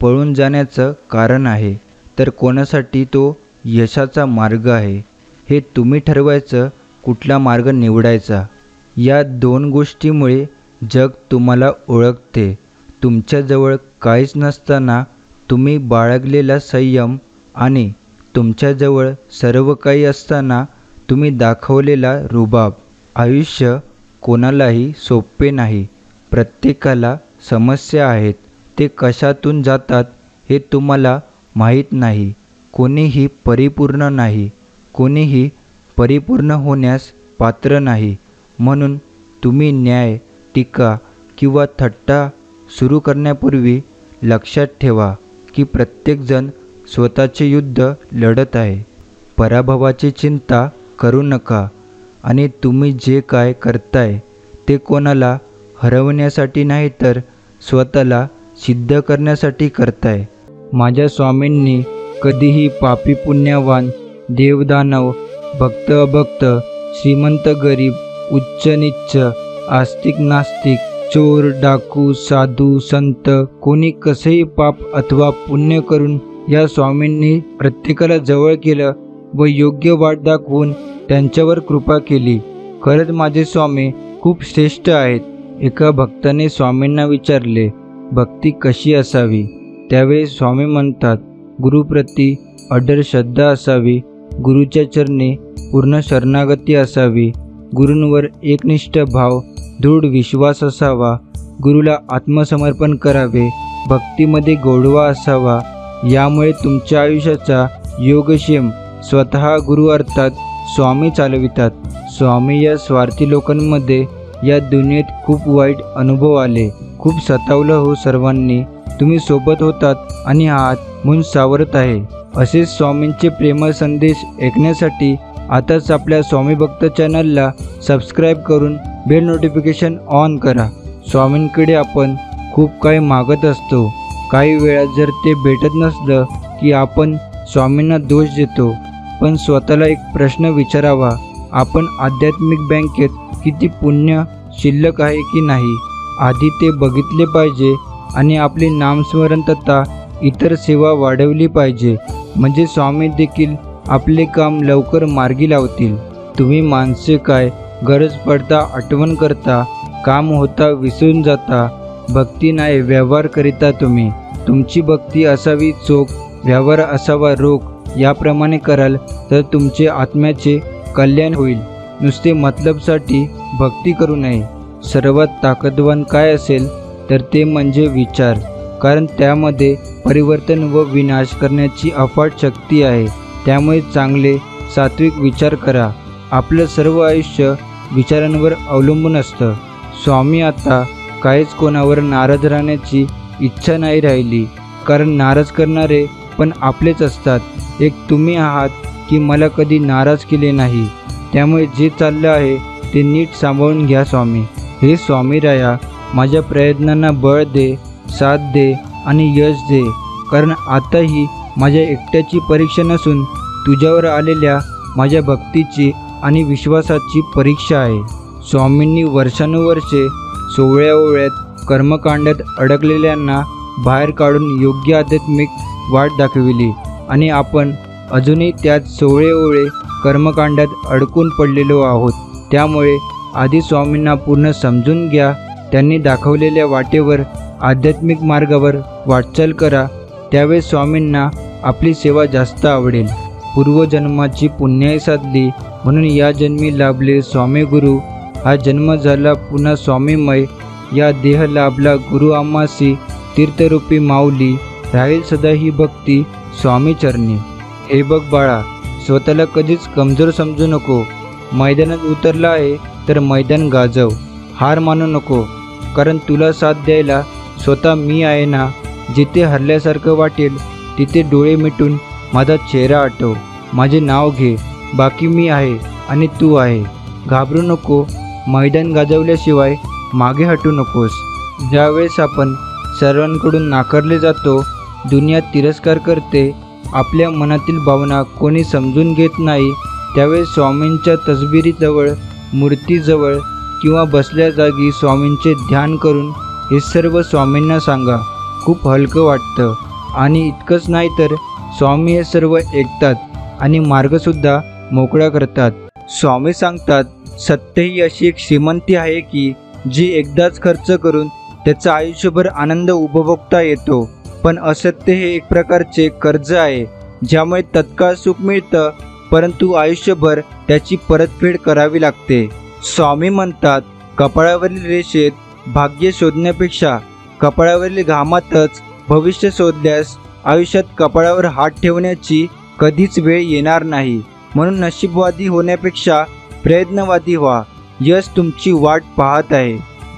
पळून जाण्याचं कारण आहे, तर कोणासाठी तो यशाचा मार्ग आहे. हे तुम्ही ठरवायचं कुठला मार्ग निवडायचा. या 2 गोष्टीमुळे जग तुम्हाला ओळखते. तुमच्याजवळ काहीच नसताना तुम्ही बाळगलेला संयम आणि तुमच्याजवळ सर्व काही असताना तुम्ही दाखवलेला रुबाब. आयुष्य कोणालाही सोपे नाही. प्रत्येकाला समस्या आहेत. ते कशातून जातात हे तुम्हाला माहीत नाही. कोणीही परिपूर्ण नाही, कोणीही परिपूर्ण होण्यास पात्र नाही. म्हणून तुम्ही न्याय, टीका किंवा थट्टा सुरू करण्यापूर्वी लक्षात ठेवा की प्रत्येकजण स्वतःचे युद्ध लढत आहे. पराभवाची चिंता करू नका आणि तुम्ही जे काय करताय ते कोणाला हरवण्यासाठी नाही तर स्वतःला सिद्ध करण्यासाठी करताय. माझ्या स्वामींनी कधीही पापी पुण्यवान, देवदानव, भक्त अभक्त, श्रीमंत गरीब, उच्च नीच, आस्तिक नास्तिक, चोर डाकू, साधू संत कोणी कसेही पाप अथवा पुण्य करून या स्वामींनी प्रत्येकाला जवळ केलं व योग्य वाट दाखवून त्यांच्यावर कृपा केली. खरंच माझे स्वामी खूप श्रेष्ठ आहेत. एका भक्ताने स्वामींना विचारले, भक्ती कशी असावी? त्यावेळी स्वामी म्हणतात, गुरुप्रती अढळ श्रद्धा असावी, गुरुच्या चरणी पूर्ण शरणागती असावी, गुरूंवर एकनिष्ठ भाव, दृढ विश्वास असावा, गुरुला आत्मसमर्पण करावे, भक्तीमध्ये गोडवा असावा. यामुळे तुमच्या आयुष्याचा योगक्षेम स्वतः गुरु अर्थात स्वामी चालवितात. स्वामी या स्वार्थी लोकांमध्ये या दुनियेत खूप वाईट अनुभव आले, खूप सतावलं हो सर्वांनी. तुम्ही सोबत होतात आणि आहात म्हणून सावरत आहे. असेच स्वामींचे प्रेमळ संदेश ऐकण्यासाठी आताच आपल्या स्वामी भक्त चॅनलला सबस्क्राईब करून बेल नोटिफिकेशन ऑन करा. स्वामींकडे आपण खूप काही मागत असतो. काही वेळा जर ते भेटत नसलं की आपण स्वामींना दोष देतो. पण स्वतःला एक प्रश्न विचारावा, आपण आध्यात्मिक बँकेत किती पुण्य शिल्लक आहे की नाही, आधी ते बघितले पाहिजे आणि आपली नामस्मरण तथा इतर सेवा वाढवली पाहिजे. म्हणजे स्वामी देखील आपले काम लवकर मार्गी लावतील. तुम्ही माणसे काय गरज पडता आठवण करता, काम होता विसरून जाता, भक्ती नाही व्यवहार करिता तुम्ही. तुमची भक्ती असावी चोख, व्यवहार असावा रोख. याप्रमाणे कराल तर तुमचे आत्म्याचे कल्याण होईल. नुसते मतलबसाठी भक्ती करू नये. सर्वात ताकदवान काय असेल तर ते म्हणजे विचार, कारण त्यामध्ये परिवर्तन व विनाश करण्याची अफाट शक्ती आहे. त्यामुळे चांगले सात्विक विचार करा. आपलं सर्व आयुष्य विचारांवर अवलंबून असतं. स्वामी आता काहीच कोणावर नाराज राहण्याची इच्छा नाही राहिली, कारण नाराज करणारे पण आपलेच असतात. एक तुम्ही आहात की मला कधी नाराज केले नाही. त्यामुळे जे चाललं आहे ते नीट सांभाळून घ्या स्वामी. हे स्वामी राया, माझ्या प्रयत्नांना बळ दे, साथ दे आणि यश दे, कारण आता ही माझ्या एकट्याची परीक्षा नसून तुझ्यावर आलेल्या माझ्या भक्तीची आणि विश्वासाची परीक्षा आहे. स्वामींनी वर्षानुवर्षे सोवळ्याओवळ्यात कर्मकांडात अडकलेल्यांना बाहेर काढून योग्य आध्यात्मिक वाट दाखविली आणि आपण अजूनही त्यात सोवळेओवळे कर्मकांडात अडकून पडलेलो आहोत. त्यामुळे आधी स्वामींना पूर्ण समजून घ्या. त्यांनी दाखवलेल्या वाटेवर आध्यात्मिक मार्गावर वाटचाल करा. त्यावेळेस स्वामींना आपली सेवा जास्त आवडेल. पूर्वजन्माची पुण्याई साधली म्हणून या जन्मी लाभले स्वामी गुरु. हा जन्म झाला पुन्हा स्वामीमय. या देह लाभला गुरु आम्हासी. तीर्थरूपी माऊली राहील सदा ही भक्ती स्वामी चरणी. हे बघ बाळा, स्वतःला कधीच कमजोर समजू नको. मैदानात उतरला आहे तर मैदान गाजव. हार मानू नको, कारण तुला साथ द्यायला स्वतः मी आहे ना. जिथे हरल्यासारखं वाटेल तिथे डोळे मिटून माझा चेहरा आठव. माझे नाव घे, बाकी मी आहे आणि तू आहे. घाबरू नको. मैदान गाजवल्याशिवाय मागे हटू नकोस. ज्यावेळेस आपण सर्वांकडून नाकारले जातो, दुनिया तिरस्कार करते, आपल्या मनातील भावना कोणी समजून घेत नाही, त्यावेळेस स्वामींच्या तसबिरीजवळ, मूर्तीजवळ किंवा बसल्या जागी स्वामींचे ध्यान करून हे सर्व स्वामींना सांगा. खूप हलकं वाटतं. आणि इतकंच नाही तर स्वामी हे सर्व ऐकतात आणि मार्गसुद्धा मोकळा करतात. स्वामी सांगतात, सत्य ही अशी एक श्रीमंती आहे की जी एकदाच खर्च करून त्याचा आयुष्यभर आनंद उपभोगता येतो. पण असत्य हे एक प्रकारचे कर्ज आहे, ज्यामुळे तत्काळ सुख मिळतं परंतु आयुष्यभर त्याची परतफेड करावी लागते. स्वामी म्हणतात, कपाळावरील रेषेत भाग्य शोधण्यापेक्षा कपाळावरील घामातच भविष्य शोधल्यास आयुष्यात कपाळावर हात ठेवण्याची कधीच वेळ येणार नाही. म्हणून नशीबवादी होण्यापेक्षा प्रयत्नवादी व्हा. यश तुमची वाट पाहत आहे.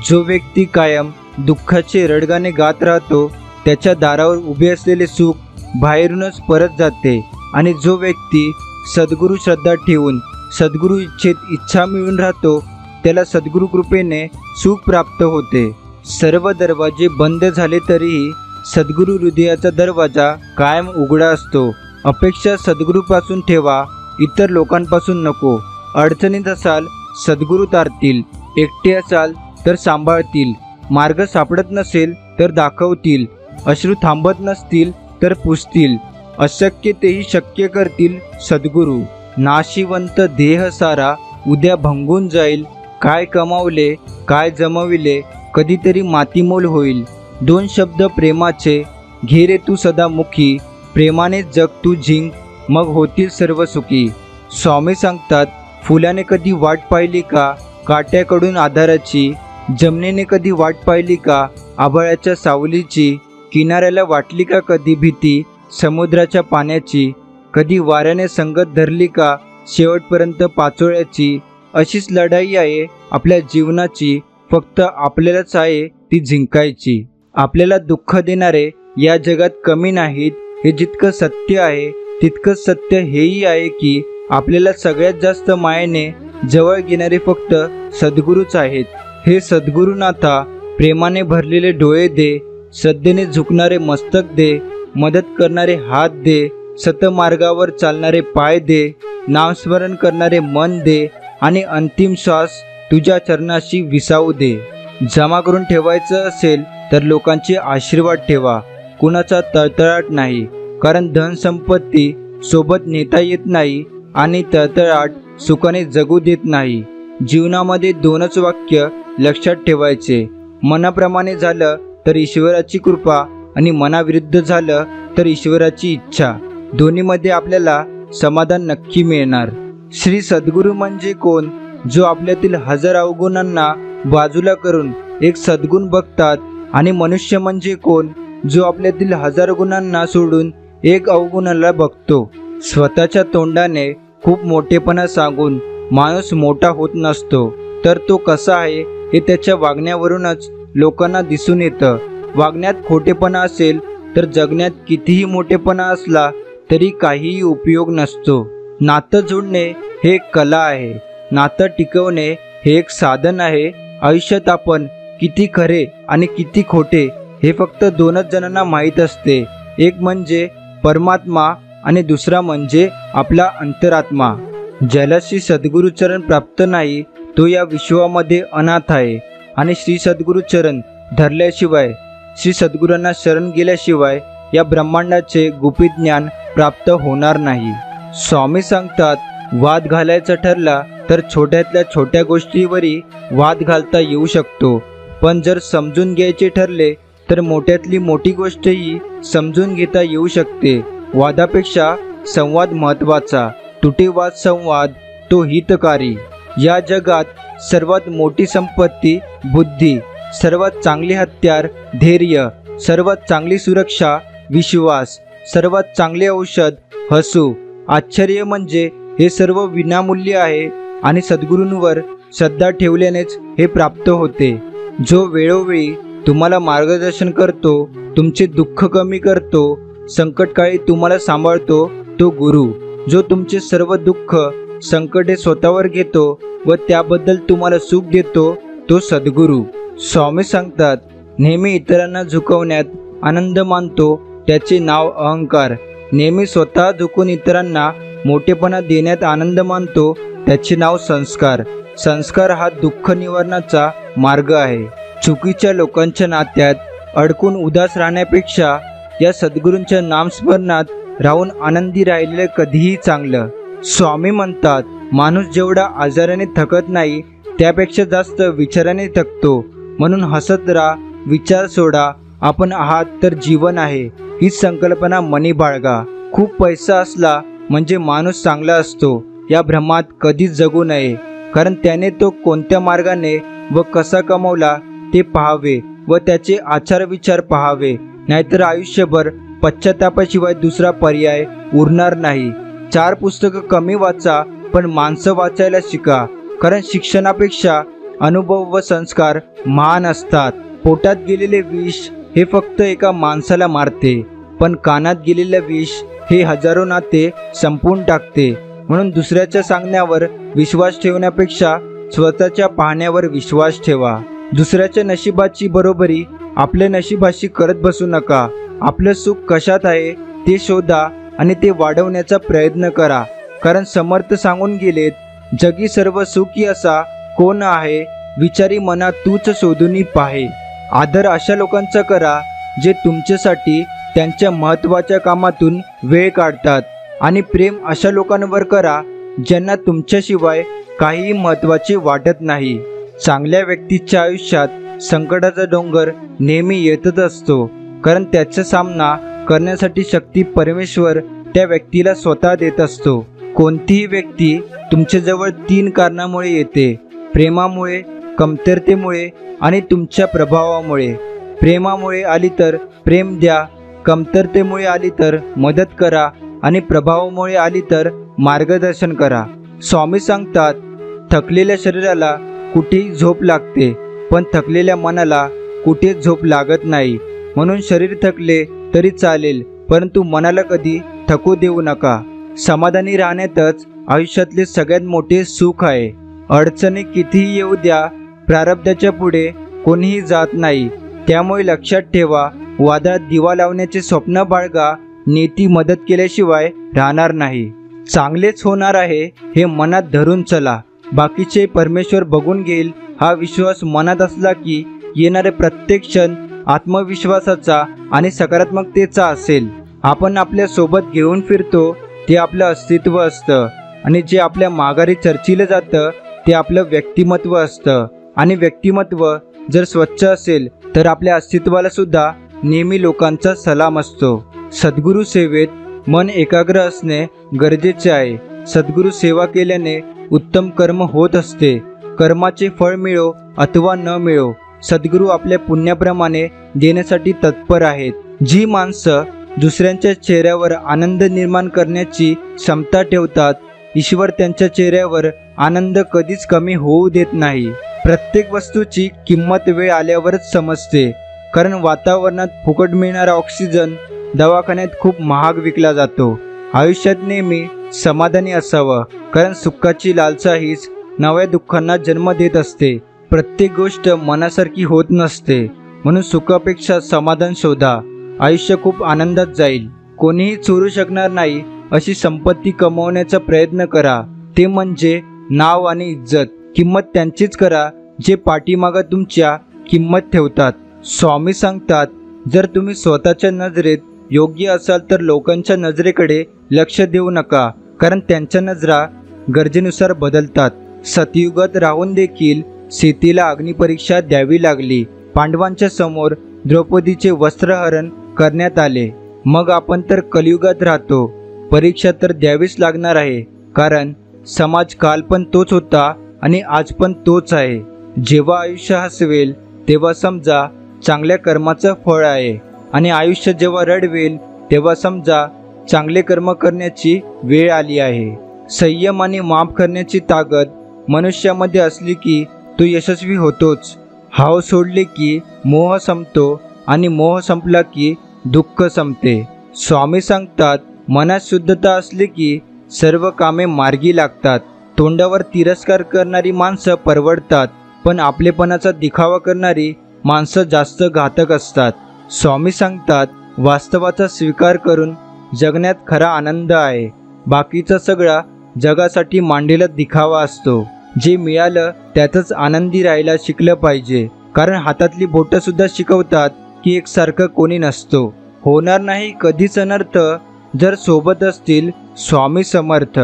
जो व्यक्ती कायम दुःखाचे रडगाणे गात राहतो त्याच्या दारावर उभे असलेले सुख बाहेरूनच परत जाते. आणि जो व्यक्ती सद्गुरू श्रद्धा ठेवून सद्गुरू इच्छेत इच्छा मिळून राहतो त्याला सद्गुरू कृपेने सुख प्राप्त होते. सर्व दरवाजे बंद झाले तरीही सद्गुरू हृदयाचा दरवाजा कायम उघडा असतो. अपेक्षा सद्गुरूपासून ठेवा, इतर लोकांपासून नको. अडचणीत असाल सद्गुरू तारतील, एकटे असाल तर सांभाळतील, मार्ग सापडत नसेल तर दाखवतील, अश्रू थांबत नसतील तर पुसतील. अशक्य तेही शक्य करतील सद्गुरू. नाशिवंत देह सारा उद्या भंगून जाईल. काय कमावले काय जमविले कधीतरी मातीमोल होईल. 2 शब्द प्रेमाचे घे रे तू सदामुखी. प्रेमाने जग तू जिंक मग होतील सर्व सुखी. स्वामी सांगतात, फुलाने कधी वाट पाहिली का काट्याकडून आधाराची. जमनीने कधी वाट पाहिली का आभाळाच्या सावलीची. किनाऱ्याला वाटली का कधी भीती समुद्राच्या पाण्याची. कधी वाऱ्याने संगत धरली का शेवटपर्यंत पाचोळ्याची. अशीच लढाई आहे आपल्या जीवनाची. फक्त आपल्यालाच आहे ती जिंकायची. आपल्याला दुःख देणारे या जगात कमी नाहीत. हे जितकं सत्य आहे तितकंच सत्य हेही आहे की आपल्याला सगळ्यात जास्त मायेने जवळ घेणारे फक्त सद्गुरूच आहेत. हे सद्गुरुनाथा, प्रेमाने भरलेले डोळे दे. श्रद्धेने झुकणारे मस्तक दे. मदत करणारे हात दे. सतमार्गावर चालणारे पाय दे. नामस्मरण करणारे मन दे. आणि अंतिम श्वास तुझ्या चरणाशी विसावू दे. जमा करून ठेवायचं असेल तर लोकांचे आशीर्वाद ठेवा, कुणाचा तळतळाट नाही. कारण धनसंपत्ती सोबत नेता येत नाही आणि तळतळाट सुखाने जगू देत नाही. जीवनामध्ये 2च वाक्य लक्षात ठेवायचे. मनाप्रमाणे झालं तर ईश्वराची कृपा आणि मनाविरुद्ध झालं तर ईश्वराची इच्छा. दोन्हीमध्ये आपल्याला समाधान नक्की मिळणार. श्री सद्गुरू म्हणजे कोण? जो आपल्यातील 1000 अवगुणांना बाजूला करून एक सद्गुण बघतात. आणि मनुष्य म्हणजे कोण? जो आपल्यातील 1000 गुणांना सोडून एक अवगुणाला बघतो. स्वतःच्या तोंडाने खूप मोठेपणा सांगून माणूस मोठा होत नसतो, तर तो कसा आहे हे त्याच्या वागण्यावरूनच लोकांना दिसून येतं. वागण्यात खोटेपणा असेल तर जगण्यात कितीही मोठेपणा असला तरी काहीही उपयोग नसतो. नातं जोडणे हे एक कला आहे. नातं टिकवणे हे एक साधन आहे. आयुष्यात आपण किती खरे आणि किती खोटे हे फक्त 2च जणांना माहीत असते. एक म्हणजे परमात्मा आणि दुसरा म्हणजे आपला अंतरात्मा. ज्याला श्री सद्गुरुचरण प्राप्त नाही तो या विश्वामध्ये अनाथ आहे. आणि श्री सद्गुरुचरण धरल्याशिवाय, श्री सद्गुरूंना शरण गेल्याशिवाय या ब्रह्मांडाचे गुपित ज्ञान प्राप्त होणार नाही. स्वामी सांगतात, वाद घालायचा ठरला तर छोट्यातल्या छोट्या गोष्टीवरही वाद घालता येऊ शकतो. पण जर समजून घ्यायचे ठरले तर मोठ्यातली मोठी गोष्टही समजून घेता येऊ शकते. वादापेक्षा संवाद महत्त्वाचा. तुटेवाद संवाद तो हितकारी. या जगात सर्वात मोठी संपत्ती बुद्धी, सर्वात चांगले हत्यार धैर्य, सर्वात चांगली सुरक्षा विश्वास, सर्वात चांगले औषध हसू. आश्चर्य म्हणजे हे सर्व विनामूल्य आहे आणि सद्गुरूंवर श्रद्धा ठेवल्यानेच हे प्राप्त होते. जो वेळोवेळी तुम्हाला मार्गदर्शन करतो, तुमचे दुःख कमी करतो, संकटकाळी तुम्हाला सांभाळतो तो गुरु. जो तुमचे सर्व दुःख संकटे स्वतःवर घेतो व त्याबद्दल तुम्हाला सुख देतो तो सद्गुरू. स्वामी सांगतात, नेहमी इतरांना झुकवण्यात आनंद मानतो त्याचे नाव अहंकार. नेहमी स्वतः झुकून इतरांना मोठेपणा देण्यात आनंद मानतो त्याचे नाव संस्कार. संस्कार हा दुःख निवारणाचा मार्ग आहे. चुकीच्या लोकांच्या नात्यात अडकून उदास राहण्यापेक्षा या सद्गुरूंच्या नामस्मरणात राहून आनंदी राहिलेले कधीही चांगलं. स्वामी म्हणतात, माणूस जेवढा आजाराने थकत नाही त्यापेक्षा जास्त विचाराने थकतो. म्हणून हसत राहा, विचार सोडा. आपण आहात तर जीवन आहे हीच संकल्पना मनी बाळगा. खूप पैसा असला म्हणजे माणूस चांगला असतो या भ्रमात कधीच जगू नये. कारण त्याने तो कोणत्या मार्गाने व कसा कमवला ते पाहावे व त्याचे आचार विचार पाहावे. नाहीतर आयुष्यभर पश्चातापाशिवाय दुसरा पर्याय उरणार नाही. 4 पुस्तकं कमी वाचा पण माणसं वाचायला शिका. कारण शिक्षणापेक्षा अनुभव व संस्कार महान असतात. पोटात गेलेले विष हे फक्त एका माणसाला मारते, पण कानात गेलेले विष हे हजारो नाते संपवून टाकते. म्हणून दुसऱ्याच्या सांगण्यावर विश्वास ठेवण्यापेक्षा स्वतःच्या पाहण्यावर विश्वास ठेवा. दुसऱ्याच्या नशिबाची बरोबरी आपल्या नशिबाशी करत बसू नका. आपलं सुख कशात आहे ते शोधा आणि ते वाढवण्याचा प्रयत्न करा. कारण समर्थ सांगून गेलेत, जगी सर्व सुखी असा कोण आहे, विचारी मना तूच शोधून पाहे. आदर अशा लोकांचा करा जे तुमच्यासाठी त्यांच्या महत्त्वाच्या कामातून वेळ काढतात. आणि प्रेम अशा लोकांवर करा ज्यांना तुमच्याशिवाय काहीही महत्त्वाचे वाटत नाही. चांगल्या व्यक्तीच्या आयुष्यात संकटाचा डोंगर नेहमी येतच असतो, कारण त्याचा सामना करण्यासाठी शक्ती परमेश्वर त्या व्यक्तीला स्वतः देत असतो. कोणतीही व्यक्ती तुमच्याजवळ 3 कारणामुळे येते: प्रेमामुळे, कमतरतेमुळे आणि तुमच्या प्रभावामुळे. प्रेमामुळे आली तर प्रेम द्या, कमतरतेमुळे आली तर मदत करा आणि प्रभावामुळे आली तर मार्गदर्शन करा. स्वामी सांगतात, थकलेल्या शरीराला कुठेही झोप लागते, पण थकलेल्या मनाला कुठेच झोप लागत नाही. म्हणून शरीर थकले तरी चालेल, परंतु मनाला कधी थकू देऊ नका. समाधानी राहण्यातच आयुष्यातले सगळ्यात मोठे सुख आहे. अडचणी कितीही येऊ द्या, प्रारब्धाच्या पुढे कोणीही जात नाही. त्यामुळे लक्षात ठेवा, वादळात दिवा लावण्याचे स्वप्न बाळगा, नीती मदत केल्याशिवाय राहणार नाही. चांगलेच होणार आहे हे मनात धरून चला, बाकीचे परमेश्वर बघून घेईल हा विश्वास मनात असला की येणारे प्रत्येक क्षण आत्मविश्वासाचा आणि सकारात्मकतेचा असेल. आपण आपल्या सोबत घेऊन फिरतो ते आपलं अस्तित्व असतं, आणि जे आपल्या माघारी चर्चिलं जातं ते आपलं व्यक्तिमत्व असतं. आणि व्यक्तिमत्व जर स्वच्छ असेल तर आपल्या अस्तित्वाला सुद्धा नेहमी लोकांचा सलाम असतो. सद्गुरू सेवेत मन एकाग्र असणे गरजेचे आहे. सद्गुरू सेवा केल्याने उत्तम कर्म होत असते. कर्माचे फळ मिळो अथवा न मिळो, सद्गुरू आपल्या पुण्याप्रमाणे देण्यासाठी तत्पर आहेत. जी माणसं दुसऱ्यांच्या चेहऱ्यावर आनंद निर्माण करण्याची क्षमता ठेवतात, ईश्वर त्यांच्या चेहऱ्यावर आनंद कधीच कमी होऊ देत नाही. प्रत्येक वस्तूची किंमत वेळ आल्यावरच समजते, कारण वातावरणात फुकट मिळणारा ऑक्सिजन दवाखान्यात खूप महाग विकला जातो. आयुष्यात नेहमी समाधानी असावं, कारण सुखाची लालसा हीच नव्या दुःखांना जन्म देत असते. प्रत्येक गोष्ट मनासारखी होत नसते, म्हणून सुखापेक्षा समाधान शोधा. आयुष्य खूप आनंदात जाईल. कोणीही चोरू शकणार नाही अशी संपत्ती कमवण्याचा प्रयत्न करा, ते म्हणजे नाव आणि इज्जत. किंमत त्यांचीच करा जे पाठीमागं तुमच्या किंमत ठेवतात. स्वामी सांगतात, जर तुम्ही स्वतःच्या नजरेत योग्य असाल तर लोकांच्या नजरेकडे लक्ष देऊ नका, कारण त्यांच्या नजरा गरजेनुसार बदलतात. सतयुगात राहून देखील सीतेला अग्निपरीक्षा द्यावी लागली. पांडवांच्या समोर द्रौपदीचे वस्त्रहरण करण्यात आले. मग आपण तर कलियुगात राहतो. परीक्षा तर द्यावीच लागणार आहे, कारण समाज काल पण तोच होता आणि आज पण तोच आहे. जेव्हा आयुष्य हसवेल तेव्हा समजा चांगल्या कर्माचं फळ आहे, आणि आयुष्य जेव्हा रडवेल तेव्हा समजा चांगले कर्म करण्याची वेळ आली आहे. संयम आणि माफ करण्याची ताकद मनुष्यामध्ये असली की तो यशस्वी होतोच. हाव सोडले की मोह संपतो, आणि मोह संपला की दुःख संपते. स्वामी सांगतात, मनात शुद्धता असली की सर्व कामे मार्गी लागतात. तोंडावर तिरस्कार करणारी माणसं परवडतात, पण आपलेपणाचा दिखावा करणारी माणसं जास्त घातक असतात. स्वामी सांगतात, वास्तवाचा स्वीकार करून जगण्यात खरा आनंद आहे. बाकीचा सगळा जगासाठी मांडलेला दिखावा असतो. जे मिळालं त्यातच आनंदी राहायला शिकलं पाहिजे, कारण हातातली बोटं सुद्धा शिकवतात की एकसारखं कोणी नसतो. होणार नाही कधीच अनर्थ जर सोबत असतील स्वामी समर्थ.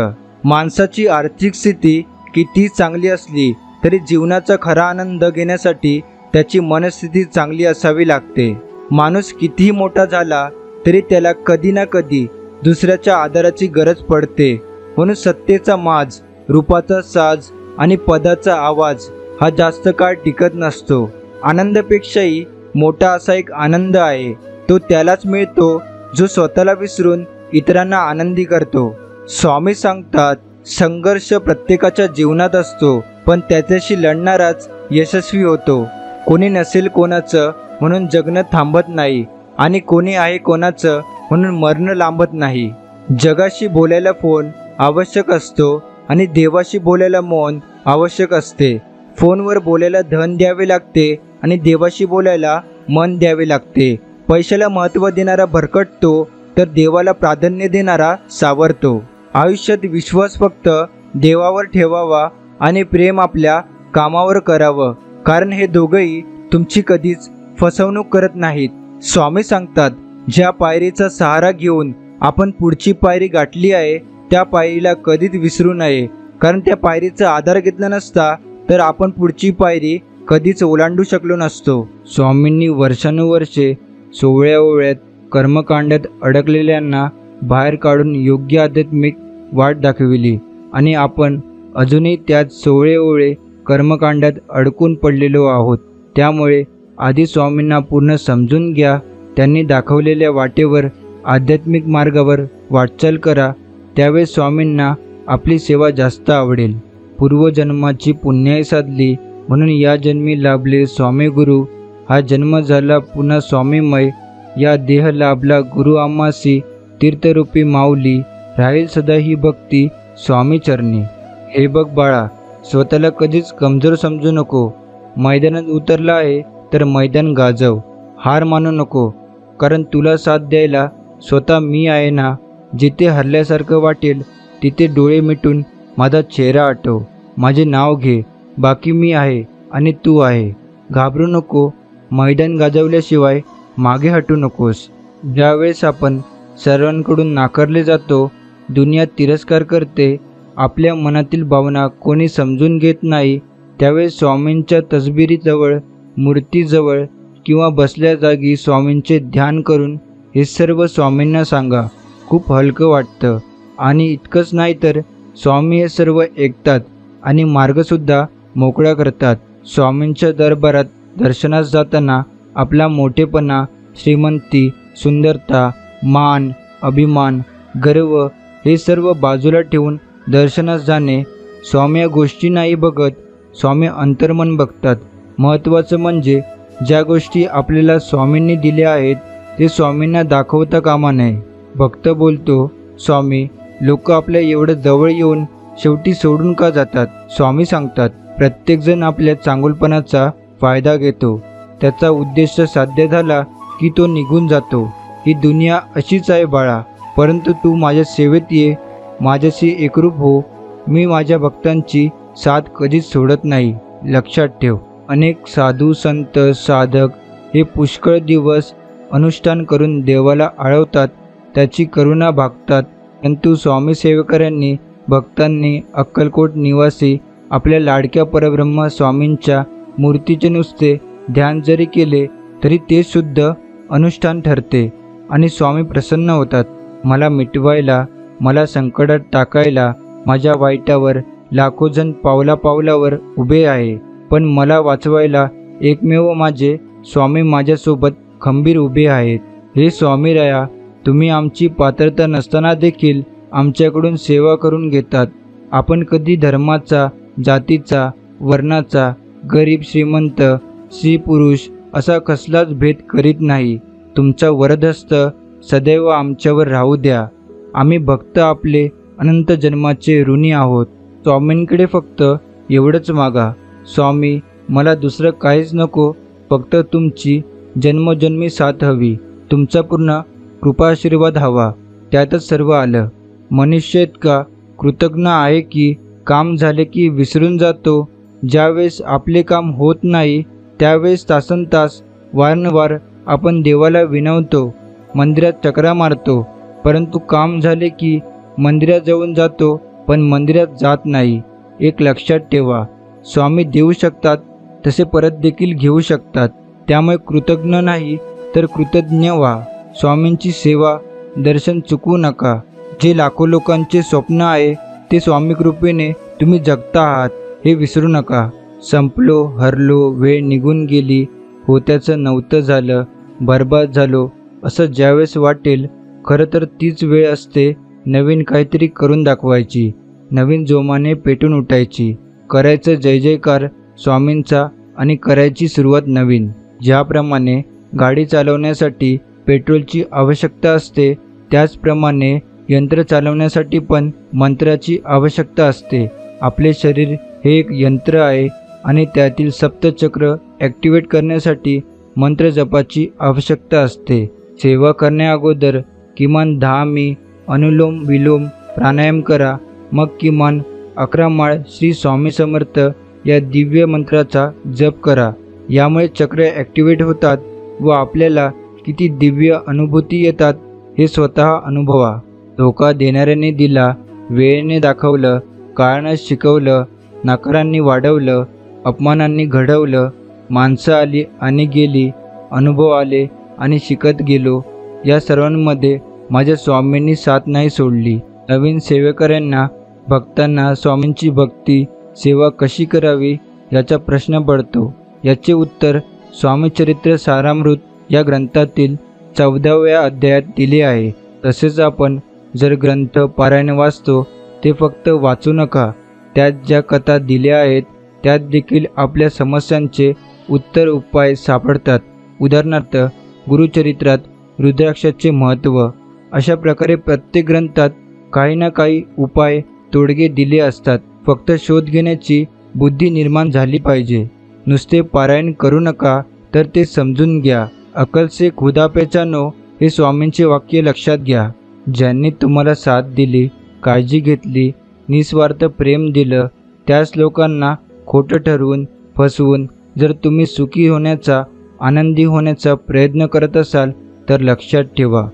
माणसाची आर्थिक स्थिती किती चांगली असली तरी जीवनाचा खरा आनंद घेण्यासाठी त्याची मनस्थिती चांगली असावी लागते. माणूस कितीही मोठा झाला तरी त्याला कधी ना कधी दुसऱ्याच्या आधाराची गरज पडते. म्हणून सत्तेचा माज, रूपाचा साज आणि पदाचा आवाज हा जास्त काळ टिकत नसतो. आनंदापेक्षाही मोठा असा एक आनंद आहे, तो त्यालाच मिळतो जो स्वतःला विसरून इतरांना आनंदी करतो. स्वामी सांगतात, संघर्ष प्रत्येकाच्या जीवनात असतो, पण त्याच्याशी लढणाराच यशस्वी होतो. कोणी नसेल कोणाचं म्हणून जगणं थांबत नाही, आणि कोणी आहे कोणाचं म्हणून मरणं लांबत नाही. जगाशी बोलायला फोन आवश्यक असतो, आणि देवाशी बोलायला मौन आवश्यक असते. फोनवर बोलायला धन द्यावे लागते, आणि देवाशी बोलायला मन द्यावे लागते. पैशाला महत्त्व देणारा भरकटतो, तर देवाला प्राधान्य देणारा सावरतो. आयुष्यात विश्वास फक्त देवावर ठेवावा, आणि प्रेम आपल्या कामावर करावं, कारण हे दोघंही तुमची कधीच फसवणूक करत नाहीत. स्वामी सांगतात, ज्या पायरीचा सहारा घेऊन आपण पुढची पायरी गाठली आहे त्या पायरीला कधीच विसरू नये, कारण त्या पायरीचा आधार घेतला नसता तर आपण पुढची पायरी कधीच ओलांडू शकलो नसतो. स्वामींनी वर्षानुवर्षे सोवळ्या कर्मकांडात अडकलेल्यांना बाहेर काढून योग्य आध्यात्मिक वाट दाखविली आणि आपण अजूनही त्याच सोवळे कर्मकांडात अडकून पडलेलो आहोत. त्यामुळे आधी स्वामींना पूर्ण समजून घ्या, त्यांनी दाखवलेल्या वाटेवर आध्यात्मिक मार्गावर वाटचाल करा, त्यावेळेस स्वामींना आपली सेवा जास्त आवडेल. पूर्वजन्माची पुण्याई साधली म्हणून या जन्मी लाभले स्वामी गुरु, हा जन्म झाला पुन्हा स्वामीमय, या देह लाभला गुरु आम्हासी, तीर्थरूपी माऊली, राहील सदा ही भक्ती स्वामी चरणी. हे बघ बाळा, स्वतःला कधीच कमजोर समजू नको. मैदानात उतरला आहे तर मैदान गाजव, हार मानू नको, कारण तुला साथ द्यायला स्वतः मी आहे ना. जिथे हरल्यासारखं वाटेल तिथे डोळे मिटून माझा चेहरा आठव, माझे नाव घे, बाकी मी आहे आणि तू आहे. घाबरू नको, मैदान गाजवल्याशिवाय मागे हटू नकोस. ज्यावेळेस आपण सर्वांकडून नाकारले जातो, दुनिया तिरस्कार करते, आपल्या मनातील भावना कोणी समजून घेत नाही, त्यावेळेस स्वामींच्या तसबिरीजवळ, मूर्तीजवळ किंवा बसल्या जागी स्वामींचे ध्यान करून हे सर्व स्वामींना सांगा. खूप हलकं वाटतं. आणि इतकंच नाही तर स्वामी हे सर्व ऐकतात आणि मार्गसुद्धा मोकळा करतात. स्वामींच्या दरबारात दर्शनास जाताना आपला मोठेपणा, श्रीमंती, सुंदरता, मान, अभिमान, गर्व हे सर्व बाजूला ठेवून दर्शनास जाणे. स्वामी या गोष्टी नाही बघत, स्वामी अंतर्मन बघतात. महत्त्वाचं म्हणजे ज्या गोष्टी आपल्याला स्वामींनी दिल्या आहेत ते स्वामींना दाखवता कामा नये. भक्त बोलतो, स्वामी, लोक आपल्या एवढं जवळ येऊन शेवटी सोडून का जातात? स्वामी सांगतात, प्रत्येकजण आपल्या चांगुलपणाचा फायदा घेतो, त्याचा उद्देश साध्य झाला की तो निघून जातो. ही दुनिया अशीच आहे बाळा, परंतु तू माझ्या सेवेत ये, माझ्याशी एकरूप हो. मी माझ्या भक्तांची साथ कधीच सोडत नाही, लक्षात ठेव. अनेक साधू, संत, साधक हे पुष्कळ दिवस अनुष्ठान करून देवाला आळवतात, त्याची करुणा भागतात, परंतु स्वामी सेवकऱ्यांनी, भक्तांनी, अक्कलकोट निवासी आपल्या लाडक्या परब्रह्म स्वामींच्या मूर्तीचे नुसते ध्यान जरी केले तरी ते शुद्ध अनुष्ठान ठरते आणि स्वामी प्रसन्न होतात. मला मिटवायला, मला संकटात टाकायला, माझ्या वाईटावर लाखो जण पावलावर उभे आहे, पण मला वाचवायला एकमेव माझे स्वामी माझ्यासोबत खंबीर उभे आहेत. हे स्वामीराया, तुम्ही आमची पात्रता नसताना देखील आमच्याकडून सेवा करून घेतात. आपण कधी धर्माचा, जातीचा, वर्णाचा, गरीब श्रीमंत, स्त्री पुरुष असा कसलाच भेद करीत नाही. तुमचा वरदहस्त सदैव आमच्यावर राहू द्या. आम्ही भक्त आपले अनंत जन्माचे ऋणी आहोत. स्वामींकडे फक्त एवढंच मागा, स्वामी, मला दुसरं काहीच नको, फक्त तुमची जन्मोजन्मी साथ हवी, तुमचा पूर्ण कृपाशीर्वाद हवा, त्यातच सर्व आलं. मनुष्य इतका कृतज्ञ आहे की काम झाले की विसरून जातो. ज्यावेळेस आपले काम होत नाही त्यावेळेस तासनतास वारंवार आपण देवाला विनवतो, मंदिरात चकरा मारतो, परंतु काम झाले की मंदिरात जाऊन जातो पण मंदिरात जात नाही. एक लक्षात ठेवा, स्वामी देऊ शकतात तसे परत देखील घेऊ शकतात. त्यामुळे कृतज्ञ नाही तर कृतज्ञ व्हा. स्वामींची सेवा, दर्शन चुकवू नका. जे लाखो लोकांचे स्वप्न आहे ते स्वामी कृपेने तुम्ही जगता आहात हे विसरू नका. संपलो, हरलो, वेळ निघून गेली, होत्याचं नव्हतं झालं, बर्बाद झालो असं ज्यावेळेस वाटेल, खरं तर तीच वेळ असते नवीन काहीतरी करून दाखवायची, नवीन जोमाने पेटून उठायची, करायचं जय जयकार स्वामींचा आणि करायची सुरुवात नवीन. ज्याप्रमाणे गाडी चालवण्यासाठी पेट्रोलची आवश्यकता असते त्याचप्रमाणे यंत्र चालवण्यासाठी पण मंत्राची आवश्यकता असते. आपले शरीर हे एक यंत्र आहे आणि त्यातील सप्तचक्र ॲक्टिवेट करण्यासाठी मंत्र जपाची आवश्यकता असते. सेवा करण्याअगोदर किमान 10 मी अनुलोम विलोम प्राणायाम करा, मग किमान 11 माळ श्री स्वामी समर्थ या दिव्य मंत्राचा जप करा. यामुळे चक्र ॲक्टिवेट होतात व आपल्याला किती दिव्य अनुभूती येतात हे स्वतः अनुभवा. धोका देणाऱ्याने दिला, वेळेने दाखवलं, काळानं शिकवलं, नकारांनी वाढवलं, अपमानांनी घडवलं, माणसं आली आणि गेली, अनुभव आले आणि शिकत गेलो. या सर्वांमध्ये माझ्या स्वामींनी साथ नाही सोडली. नवीन सेवेकऱ्यांना, भक्तांना स्वामींची भक्ती सेवा कशी करावी याचा प्रश्न पडतो. याचे उत्तर स्वामीचरित्र सारामृत या ग्रंथातील 14व्या अध्यायात दिले आहे. तसेच आपण जर ग्रंथ पारायण वाचतो ते फक्त वाचू नका, त्यात ज्या कथा दिल्या आहेत त्यात देखील आपल्या समस्यांचे उत्तर उपाय सापडतात. उदाहरणार्थ गुरुचरित्रात रुद्राक्षाचे महत्त्व. अशा प्रकारे प्रत्येक ग्रंथात काही ना काही उपाय तोडगे दिले असतात. फक्त शोध घेण्याची बुद्धी निर्माण झाली पाहिजे. नुसते पारायण करू नका, तर ते समजून घ्या. अकल से खुदा पेचानो हे स्वामींचे वाक्य लक्षात घ्या. ज्यांनी तुम्हाला साथ दिली, काळजी घेतली, निस्वार्थ प्रेम दिलं, त्याच लोकांना खोटं ठरवून फसवून जर तुम्ही सुखी होण्याचा, आनंदी होण्याचा प्रयत्न करत असाल तर लक्षात ठेवा,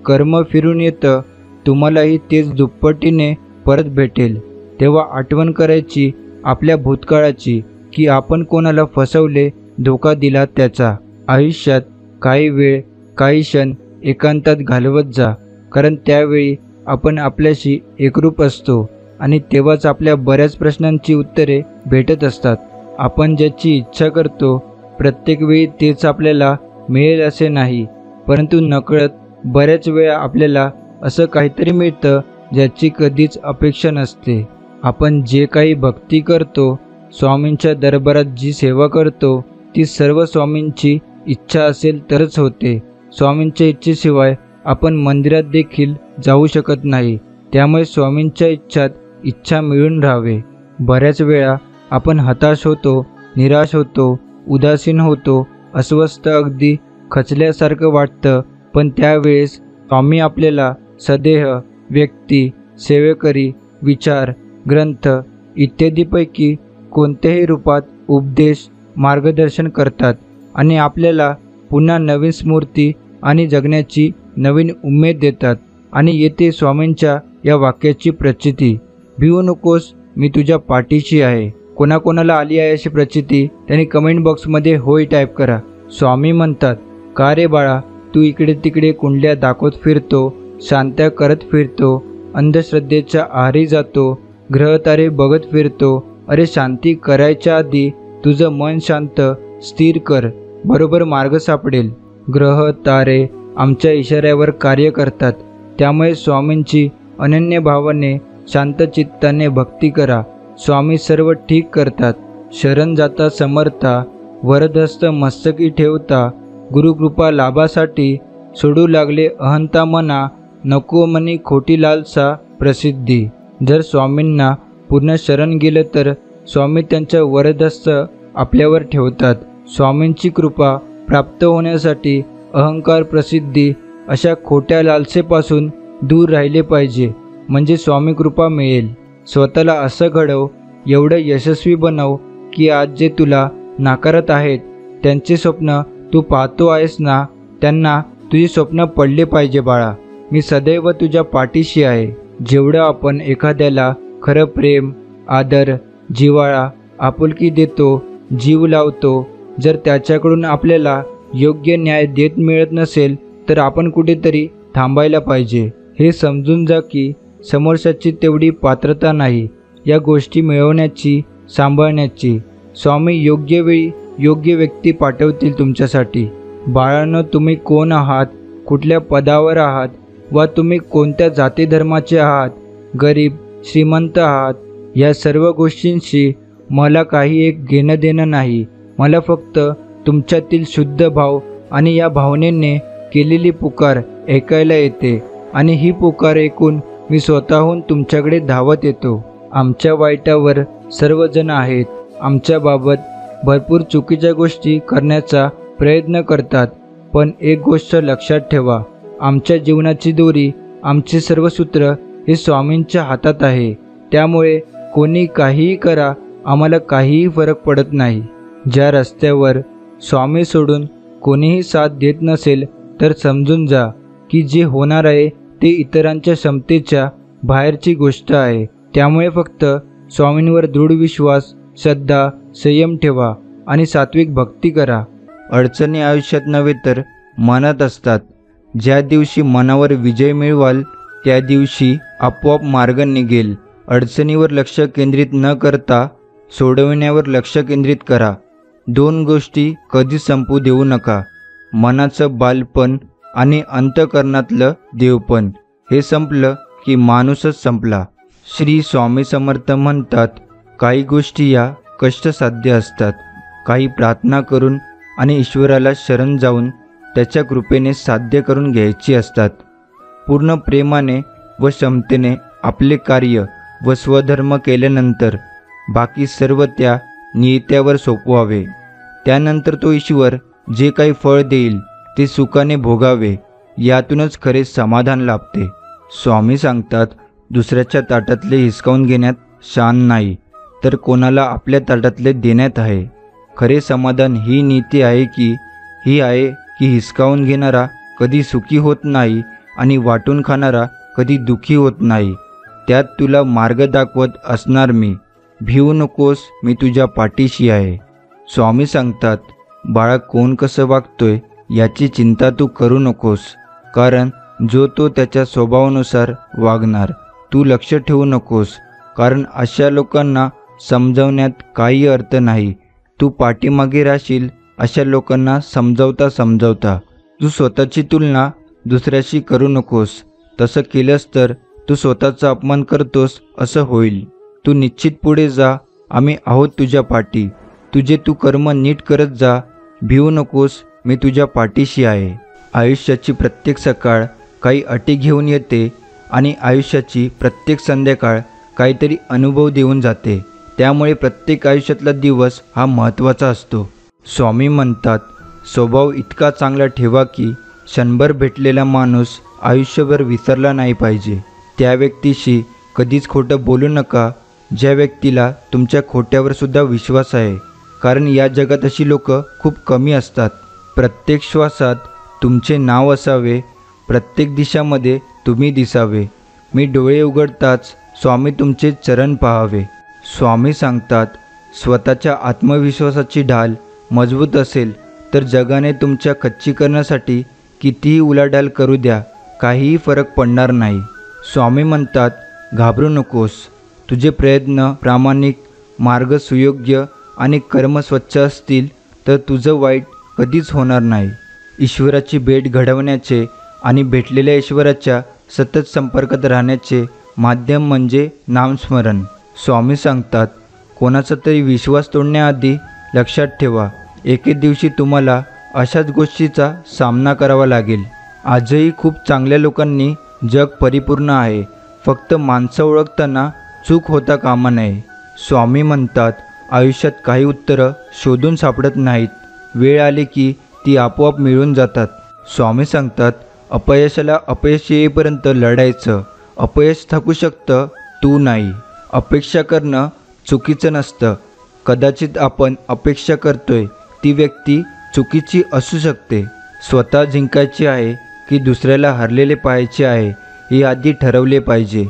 कर्म फिरून येतं, तुम्हालाही तेच दुप्पटीने परत भेटेल. तेव्हा आठवण करायची आपल्या भूतकाळाची, की आपण कोणाला फसवले, धोका दिला त्याचा. आयुष्यात काही वेळ, काही क्षण एकांतात घालवत जा, कारण त्यावेळी आपण आपल्याशी एकरूप असतो आणि तेव्हाच आपल्या बऱ्याच प्रश्नांची उत्तरे भेटत असतात. आपण ज्याची इच्छा करतो प्रत्येक वेळी तेच आपल्याला मिळेल असे नाही, परंतु नकळत बऱ्याच वेळा आपल्याला असं काहीतरी मिळतं ज्याची कधीच अपेक्षा नसते. आपण जे काही भक्ती करतो, स्वामींच्या दरबारात जी सेवा करतो, ती सर्व स्वामींची इच्छा असेल तरच होते. स्वामींच्या इच्छेशिवाय आपण मंदिरात देखील जाऊ शकत नाही. त्यामुळे स्वामींच्या इच्छा मिळून राहावे. बऱ्याच वेळा आपण हताश होतो, निराश होतो, उदासीन होतो, अस्वस्थ, अगदी खचल्यासारखं वाटतं. पण त्यावेळेस स्वामी आपल्याला सदेह, व्यक्ती, सेवेकरी, विचार, ग्रंथ इत्यादीपैकी कोणत्याही रूपात उपदेश, मार्गदर्शन करतात आणि आपल्याला पुन्हा नवीन स्मृती आणि जगण्याची नवीन उमेद देतात. आणि येते स्वामींच्या या वाक्याची प्रचिती, भिवू नकोस, मी तुझ्या पाठीशी आहे. कोणाकोणाला आली आहे अशी प्रचिती त्यांनी कमेंट बॉक्समध्ये होय टाईप करा. स्वामी म्हणतात, का रे बाळा, तू इकडे तिकडे कुंडल्या दाखवत फिरतो, शांत्या करत फिरतो, अंधश्रद्धेच्या आहारी जातो, ग्रहतारे बघत फिरतो. अरे शांती करायच्या आधी तुझं मन शांत, स्थिर कर, बरोबर मार्ग सापडेल. ग्रह तारे आमच्या इशाऱ्यावर कार्य करतात. त्यामुळे स्वामींची अनन्य भावाने, शांत चित्ताने भक्ती करा. स्वामी सर्व ठीक करतात. शरण जाता समर्था, वरदहस्त मस्तकी ठेवता, गुरुकृपा लाभासाठी सोडू लागले अहंता मना, नको मनी खोटी लालसा प्रसिद्धी. जर स्वामींना पूर्ण शरण गेलं तर स्वामी त्यांच्या वरदहस्त आपल्यावर ठेवतात. स्वामींची कृपा प्राप्त होण्यासाठी अहंकार, प्रसिद्धी अशा खोट्या लालसेपासून दूर राहिले पाहिजे, म्हणजे स्वामी कृपा मिळेल. स्वतःला असं घडव, एवढं यशस्वी बनव की आज जे तुला नाकारत आहेत त्यांचे स्वप्न तू पाहतो आहेस ना, त्यांना तुझी स्वप्न पडले पाहिजे. बाळा, मी सदैव तुझ्या पाठीशी आहे. जेवढं आपण एखाद्याला खरं प्रेम, आदर, जिव्हाळा, आपुलकी देतो, जीव लावतो, जर त्याच्याकडून आपल्याला योग्य न्याय देत मिळत नसेल तर आपण कुठेतरी थांबायला पाहिजे. हे समजून जा की समोरच्याची तेवढी पात्रता नाही या गोष्टी मिळवण्याची, सांभाळण्याची. स्वामी योग्य वेळी योग्य व्यक्ती पाठवतील तुमच्यासाठी. बाळांनो, तुम्ही कोण आहात, कुठल्या पदावर आहात वा तुम्ही कोणत्या जाती धर्माचे आहात, गरीब श्रीमंत आहात, या सर्व गोष्टींशी मला काही एक घेणं देणं नाही. मला फक्त तुमच्यातील शुद्ध भाव आणि या भावनेने केलेली पुकार ऐकायला येते आणि ही पुकार ऐकून मी स्वतःहून तुमच्याकडे धावत येतो. आमच्या वाईटावर सर्वजण आहेत. आमच्याबाबत भरपूर चुकीच्या गोष्टी करण्याचा प्रयत्न करतात. पण एक गोष्ट लक्षात ठेवा, आमच्या जीवनाची दोरी, आमचे सर्व सूत्र हे स्वामींच्या हातात आहे. त्यामुळे कोणी काहीही करा, आम्हाला काहीही फरक पडत नाही. ज्या रस्त्यावर स्वामी सोडून कोणीही साथ देत नसेल तर समजून जा की जे होणार आहे ते इतरांच्या क्षमतेच्या बाहेरची गोष्ट आहे. त्यामुळे फक्त स्वामींवर दृढ विश्वास, श्रद्धा, संयम ठेवा आणि सात्विक भक्ती करा. अडचणी आयुष्यात नव्हे तर मनात असतात. ज्या दिवशी मनावर विजय मिळवाल त्या दिवशी आपोआप मार्ग निघेल. अडचणीवर लक्ष केंद्रित न करता सोडविण्यावर लक्ष केंद्रित करा. 2 गोष्टी कधी संपू देऊ नका. मनाचं बालपण आणि अंतःकरणातलं देवपण. हे संपलं की माणूसच संपला. श्री स्वामी समर्थ म्हणतात, काही गोष्टी या कष्टसाध्य असतात. काही प्रार्थना करून आणि ईश्वराला शरण जाऊन त्याच्या कृपेने साध्य करून घ्यायची असतात. पूर्ण प्रेमाने व क्षमतेने आपले कार्य व स्वधर्म केल्यानंतर बाकी सर्व त्या नियत्यावर सोपवावे. त्यानंतर तो ईश्वर जे काही फळ देईल ते सुखाने भोगावे. यातूनच खरे समाधान लाभते. स्वामी सांगतात, दुसऱ्याच्या ताटातले हिसकावून घेण्यात शान नाही, तर कोणाला आपल्या ताटातले देण्यात आहे. खरे समाधान ही नीती आहे की हिसकावून घेणारा कधी सुखी होत नाही आणि वाटून खाणारा कधी दुःखी होत नाही. त्यात तुला मार्ग दाखवत असणार मी. भिवू नकोस, मी तुझ्या पाठीशी आहे. स्वामी सांगतात, बाळा कोण कसं वागतोय याची चिंता तू करू नकोस, कारण जो तो त्याच्या स्वभावानुसार वागणार. तू लक्ष ठेवू नकोस, कारण अशा लोकांना समजावण्यात काही अर्थ नाही. तू पाठीमागे राहशील अशा लोकांना समजावता. तू स्वतःची तुलना दुसऱ्याशी करू नकोस. तसं केलंस तर तू स्वतःचा अपमान करतोस असं होईल. तू निश्चित पुढे जा, आम्ही आहोत तुझ्या पाठी. तुझे तू कर्म नीट करत जा. भिवू नकोस, मी तुझ्या पाठीशी आहे. आयुष्याची प्रत्येक सकाळ काही अटी घेऊन येते आणि आयुष्याची प्रत्येक संध्याकाळ काहीतरी अनुभव देऊन जाते. त्यामुळे प्रत्येक आयुष्यातला दिवस हा महत्त्वाचा असतो. स्वामी म्हणतात, स्वभाव इतका चांगला ठेवा की क्षणभर भेटलेला माणूस आयुष्यभर विसरला नाही पाहिजे. त्या व्यक्तीशी कधीच खोटं बोलू नका ज्या व्यक्तीला तुमच्या खोट्यावर सुद्धा विश्वास आहे, कारण या जगात अशी लोक खूप कमी असतात. प्रत्येक श्वासात तुमचे नाव असावे. प्रत्येक दिशामध्ये तुम्ही दिसावे. मी डोळे उघडताच स्वामी तुमचे चरण पाहावे. स्वामी सांगतात, स्वतःच्या आत्मविश्वासाची ढाल मजबूत असेल तर जगाने तुमच्या खच्चीकरणासाठी कितीही उलाढाल करू द्या, काहीही फरक पडणार नाही. स्वामी म्हणतात, घाबरू नकोस. तुझे प्रयत्न प्रामाणिक, मार्ग सुयोग्य आणि कर्म स्वच्छ असतील तर तुझं वाईट कधीच होणार नाही. ईश्वराची भेट घडवण्याचे आणि भेटलेल्या ईश्वराच्या सतत संपर्कात राहण्याचे माध्यम म्हणजे नामस्मरण. स्वामी सांगतात, कोणाचा तरी विश्वास तोडण्याआधी लक्षात ठेवा, एके दिवशी तुम्हाला अशाच गोष्टीचा सामना करावा लागेल. आजही खूप चांगल्या लोकांनी जग परिपूर्ण आहे. फक्त माणसं ओळखताना चूक होता कामा नये. स्वामी म्हणतात, आयुष्यात काही उत्तरं शोधून सापडत नाहीत. वेळ आली की ती आपोआप मिळून जातात. स्वामी सांगतात, अपयशाला अपयश येईपर्यंत लढायचं. अपयश थकू शकतं, तू नाही. अपेक्षा करणं चुकीचं नसतं. कदाचित आपण अपेक्षा करतोय ती व्यक्ती चुकीची असू शकते. स्वतः जिंकायचे आहे की दुसऱ्याला हरलेले पाहायचे आहे हे आधी ठरवले पाहिजे,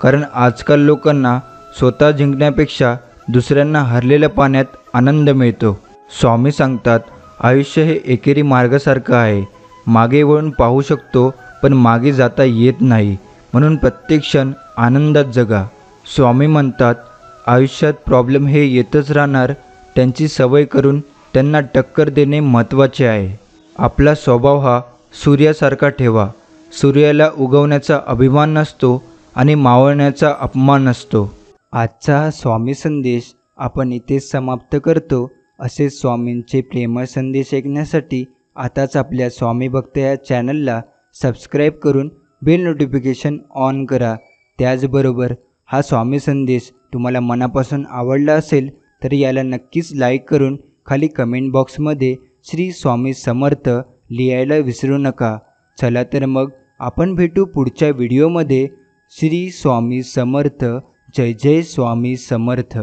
कारण आजकाल लोकांना स्वतः जिंकण्यापेक्षा दुसऱ्यांना हरलेल्या पाण्यात आनंद मिळतो. स्वामी सांगतात, आयुष्य हे एकेरी मार्गासारखं आहे. मागे वळून पाहू शकतो पण मागे जाता येत नाही, म्हणून प्रत्येक क्षण आनंदात जगा. स्वामी म्हणतात, आयुष्यात प्रॉब्लेम हे येतच राहणार. त्यांची सवय करून त्यांना टक्कर देणे महत्त्वाचे आहे. आपला स्वभाव हा सूर्यासारखा ठेवा. सूर्याला उगवण्याचा अभिमान नसतो आणि मावळण्याचा अपमान नसतो. आजचा हा स्वामी संदेश आपण इथेच समाप्त करतो. असे स्वामींचे प्रेमळ संदेश ऐकण्यासाठी आताच आपल्या स्वामी भक्त या चॅनलला सबस्क्राईब करून बेल नोटिफिकेशन ऑन करा. त्याचबरोबर हा स्वामी संदेश तुम्हाला मनापासून आवडला असेल तर याला नक्कीच लाईक करून खाली कमेंट बॉक्समध्ये श्री स्वामी समर्थ लिहायला विसरू नका. चला तर मग आपण भेटू पुढच्या व्हिडिओमध्ये. श्री स्वामी समर्थ. जय जय स्वामी समर्थ.